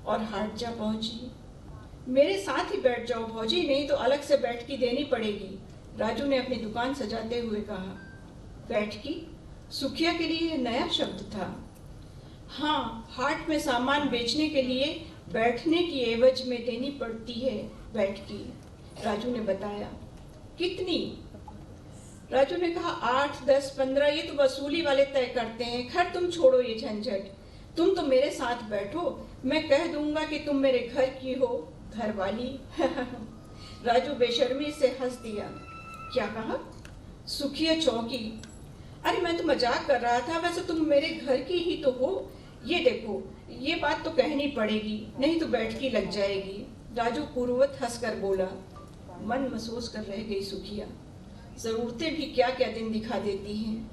और हाट जा पहुंची। मेरे साथ ही बैठ जाओ भौजी, नहीं तो अलग से बैठकी देनी पड़ेगी, राजू ने अपनी दुकान सजाते हुए कहा। बैठकी सुखिया के लिए नया शब्द था। हाँ, हाट में सामान बेचने के लिए बैठने की एवज में देनी पड़ती है बैठकी, राजू ने बताया। कितनी? राजू ने कहा 8, 10, 15, ये तो वसूली वाले तय करते हैं। खैर तुम छोड़ो ये झंझट, तुम तो मेरे साथ बैठो, मैं कह दूंगा कि तुम मेरे घर की हो, घर वाली। राजू बेशर्मी से हंस दिया। क्या कहा? सुखिया चौंकी। अरे मैं तो मजाक कर रहा था, वैसे तुम मेरे घर की ही तो हो। ये देखो, ये बात तो कहनी पड़ेगी, नहीं तो बैठकी लग जाएगी। राजू पूर्ववत हंसकर बोला। मन महसूस कर रह गई सुखिया। जरूरतें भी क्या क्या दिन दिखा देती हैं।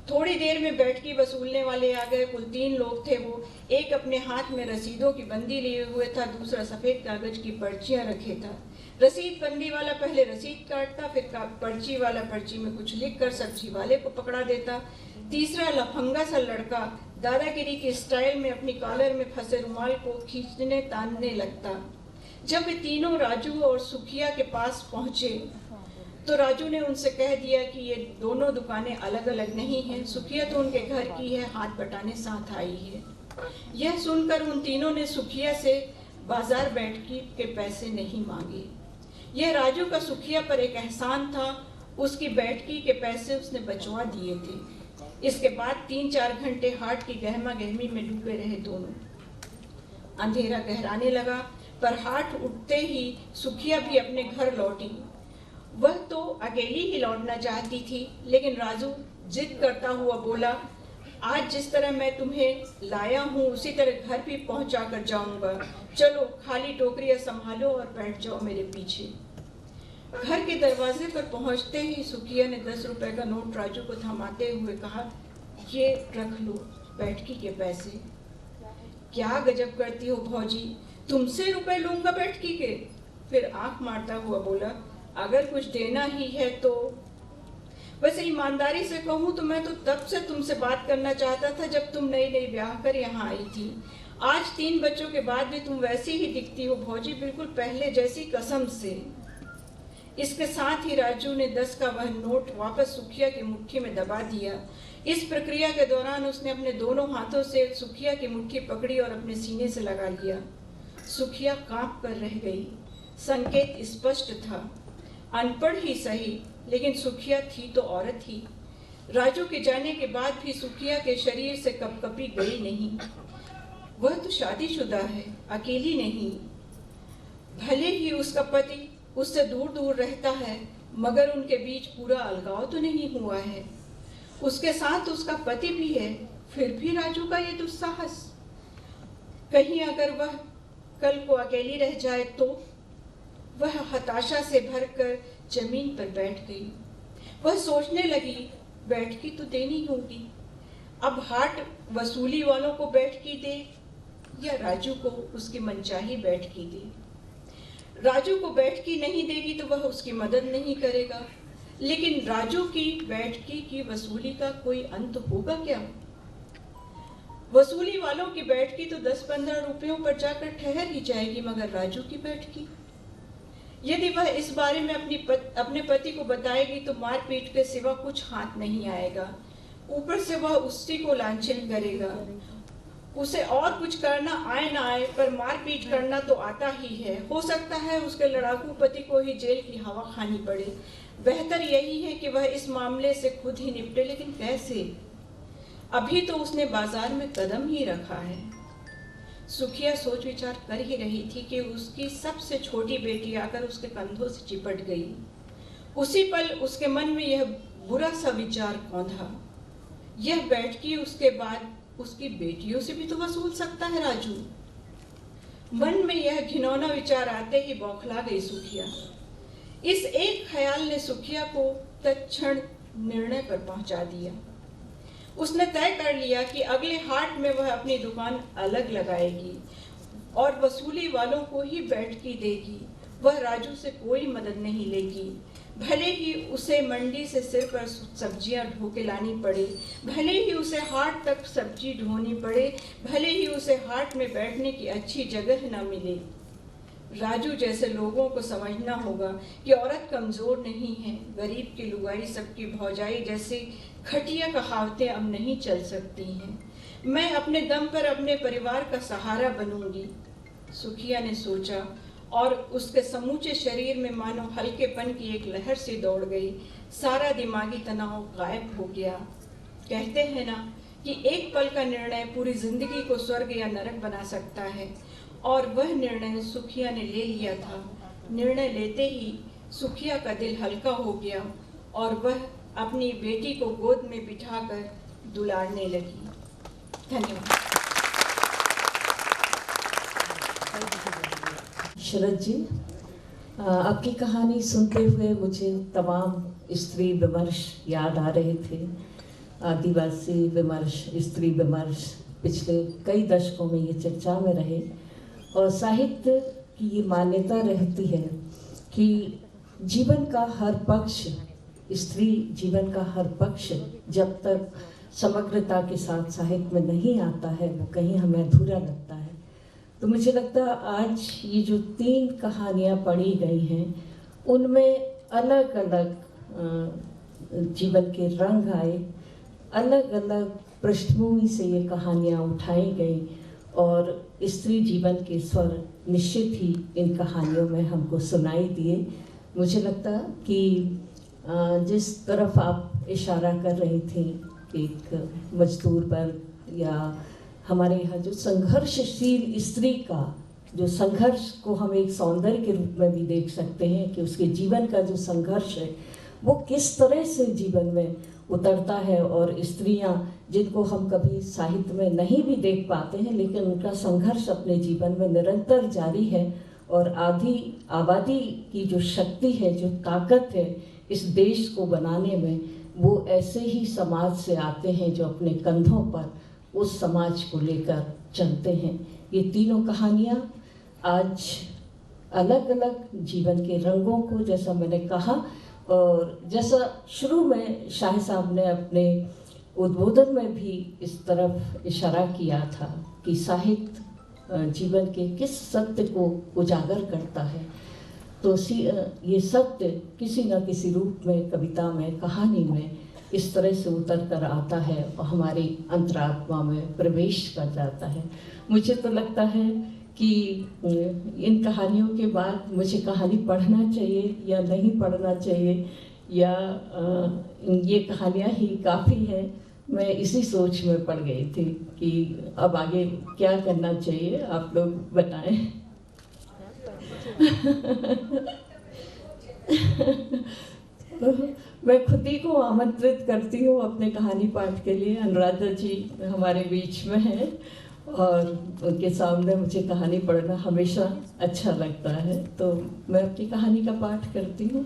थोड़ी देर में बैठकी वसूलने वाले आ गए। कुल 3 लोग थे वो। एक अपने हाथ में रसीदों की बंदी लिए हुए था, दूसरा सफेद कागज की पर्चियां रखे था। रसीद बंदी वाला पहले रसीद काटता, फिर पर्ची वाला पर्ची में कुछ लिखकर सब्जी वाले को पकड़ा देता। तीसरा लफंगा सा लड़का दादागिरी के स्टाइल में अपनी कॉलर में फंसे रुमाल को खींचने तानने लगता। जब वे तीनों राजू और सुखिया के पास पहुंचे तो राजू ने उनसे कह दिया कि ये दोनों दुकानें अलग अलग नहीं हैं, सुखिया तो उनके घर की है, हाथ बटाने साथ आई है। यह सुनकर उन तीनों ने सुखिया से बाजार बैठकी के पैसे नहीं मांगे। यह राजू का सुखिया पर एक एहसान था, उसकी बैठकी के पैसे उसने बचवा दिए थे। इसके बाद 3-4 घंटे हाट की गहमा गहमी में डूबे रहे दोनों। अंधेरा गहराने लगा, पर हाट उठते ही सुखिया भी अपने घर लौटी। वह तो अकेली ही लौटना चाहती थी, लेकिन राजू जिद करता हुआ बोला, आज जिस तरह मैं तुम्हें लाया हूँ उसी तरह घर भी पहुँचा कर जाऊँगा। चलो खाली टोकरियाँ संभालो और बैठ जाओ मेरे पीछे। घर के दरवाजे पर पहुँचते ही सुखिया ने 10 रुपए का नोट राजू को थमाते हुए कहा, ये रख लो बैठकी के पैसे। क्या गजब करती हो भौजी, तुमसे रुपए लूंगा बैठकी के? फिर आंख मारता हुआ बोला, अगर कुछ देना ही है तो। वैसे ईमानदारी से कहूँ तो मैं तो तब से तुमसे बात करना चाहता था जब तुम नई नई ब्याह कर यहाँ आई थी। आज 3 बच्चों के बाद भी तुम वैसी ही दिखती हो भौजी, बिल्कुल पहले जैसी, कसम से। इसके साथ ही राजू ने 10 का वह नोट वापस सुखिया की मुट्ठी में दबा दिया। इस प्रक्रिया के दौरान उसने अपने दोनों हाथों से सुखिया की मुट्ठी पकड़ी और अपने सीने से लगा लिया। सुखिया कांप कर रह गई। संकेत स्पष्ट था, अनपढ़ ही सही, लेकिन सुखिया थी तो औरत ही। राजू के जाने के बाद भी सुखिया के शरीर से कपकपी गई नहीं। वह तो शादीशुदा है, अकेली नहीं। भले ही उसका पति उससे दूर दूर रहता है, मगर उनके बीच पूरा अलगाव तो नहीं हुआ है। उसके साथ उसका पति भी है, फिर भी राजू का ये दुस्साहस। कहीं अगर वह कल को अकेली रह जाए तो। वह हताशा से भरकर जमीन पर बैठ गई। वह सोचने लगी, बैठकी तो देनी होगी। अब हाट वसूली वालों को बैठकी दे या राजू को उसकी मनचाही बैठकी दे। राजू को बैठकी नहीं देगी तो वह उसकी मदद नहीं करेगा, लेकिन राजू की बैठकी की वसूली का कोई अंत होगा क्या? वसूली वालों की बैठकी तो 10-15 रुपयों पर जाकर ठहर ही जाएगी, मगर राजू की बैठकी, यदि वह इस बारे में अपने पति को बताएगी तो मारपीट के सिवा कुछ हाथ नहीं आएगा। ऊपर से वह उसी को लांछन करेगा। उसे और कुछ करना आए ना आए, पर मारपीट करना तो आता ही है। हो सकता है उसके लड़ाकू पति को ही जेल की हवा खानी पड़े। बेहतर यही है कि वह इस मामले से खुद ही निपटे, लेकिन कैसे? अभी तो उसने बाजार में कदम ही रखा है। सुखिया सोच विचार कर ही रही थी कि उसकी सबसे छोटी बेटी आकर उसके कंधों से चिपट गई। उसी पल उसके मन में यह बुरा सा विचार कौंधा, यह बैठकी उसके बाद उसकी बेटियों से भी तो वसूल सकता है राजू। मन में यह घिनौना विचार आते ही बौखला गई सुखिया। इस एक ख्याल ने सुखिया को तत्क्षण निर्णय पर पहुंचा दिया। उसने तय कर लिया कि अगले हाट में वह अपनी दुकान अलग लगाएगी और वसूली वालों को ही बैठकी देगी। वह राजू से कोई मदद नहीं लेगी। भले ही उसे मंडी से सिर पर सब्जियां ढो के लानी पड़े, भले ही उसे हाट तक सब्जी ढोनी पड़े, भले ही उसे हाट में बैठने की अच्छी जगह न मिले। राजू जैसे लोगों को समझना होगा कि औरत कमज़ोर नहीं है। गरीब की लुगाई सबकी भौजाई जैसी खटिया कहावतें अब नहीं चल सकती हैं। मैं अपने दम पर अपने परिवार का सहारा बनूंगी, सुखिया ने सोचा, और उसके समूचे शरीर में मानो हल्केपन की एक लहर सी दौड़ गई। सारा दिमागी तनाव गायब हो गया। कहते हैं ना कि एक पल का निर्णय पूरी जिंदगी को स्वर्ग या नरक बना सकता है, और वह निर्णय सुखिया ने ले लिया था। निर्णय लेते ही सुखिया का दिल हल्का हो गया और वह अपनी बेटी को गोद में बिठाकर दुलारने लगी। धन्यवाद। शरद जी, आपकी कहानी सुनते हुए मुझे तमाम स्त्री विमर्श याद आ रहे थे। आदिवासी विमर्श, स्त्री विमर्श पिछले कई दशकों में ये चर्चा में रहे, और साहित्य की ये मान्यता रहती है कि जीवन का हर पक्ष, स्त्री जीवन का हर पक्ष जब तक समग्रता के साथ साहित्य में नहीं आता है वो कहीं हमें अधूरा लगता है। तो मुझे लगता है आज ये जो 3 कहानियाँ पढ़ी गई हैं उनमें अलग अलग जीवन के रंग आए, अलग अलग पृष्ठभूमि से ये कहानियाँ उठाई गई और स्त्री जीवन के स्वर निश्चित ही इन कहानियों में हमको सुनाई दिए। मुझे लगता कि जिस तरफ आप इशारा कर रही थी एक मजदूर वर्ग या हमारे यहाँ जो संघर्षशील स्त्री का जो संघर्ष को हम एक सौंदर्य के रूप में भी देख सकते हैं कि उसके जीवन का जो संघर्ष है वो किस तरह से जीवन में उतरता है और स्त्रियां जिनको हम कभी साहित्य में नहीं भी देख पाते हैं लेकिन उनका संघर्ष अपने जीवन में निरंतर जारी है और आधी आबादी की जो शक्ति है, जो ताकत है इस देश को बनाने में, वो ऐसे ही समाज से आते हैं जो अपने कंधों पर उस समाज को लेकर चलते हैं। ये तीनों कहानियाँ आज अलग अलग जीवन के रंगों को, जैसा मैंने कहा और जैसा शुरू में शाह साहब ने अपने उद्बोधन में भी इस तरफ इशारा किया था कि साहित्य जीवन के किस सत्य को उजागर करता है, तो ये सत्य किसी न किसी रूप में, कविता में, कहानी में इस तरह से उतर कर आता है और हमारी अंतरात्मा में प्रवेश कर जाता है। मुझे तो लगता है कि इन कहानियों के बाद मुझे कहानी पढ़ना चाहिए या नहीं पढ़ना चाहिए, या ये कहानियाँ ही काफ़ी है। मैं इसी सोच में पड़ गई थी कि अब आगे क्या करना चाहिए, आप लोग बताएं। मैं खुद ही को आमंत्रित करती हूँ अपने कहानी पाठ के लिए। अनुराधा जी हमारे बीच में हैं और उनके सामने मुझे कहानी पढ़ना हमेशा अच्छा लगता है, तो मैं अपनी कहानी का पाठ करती हूँ।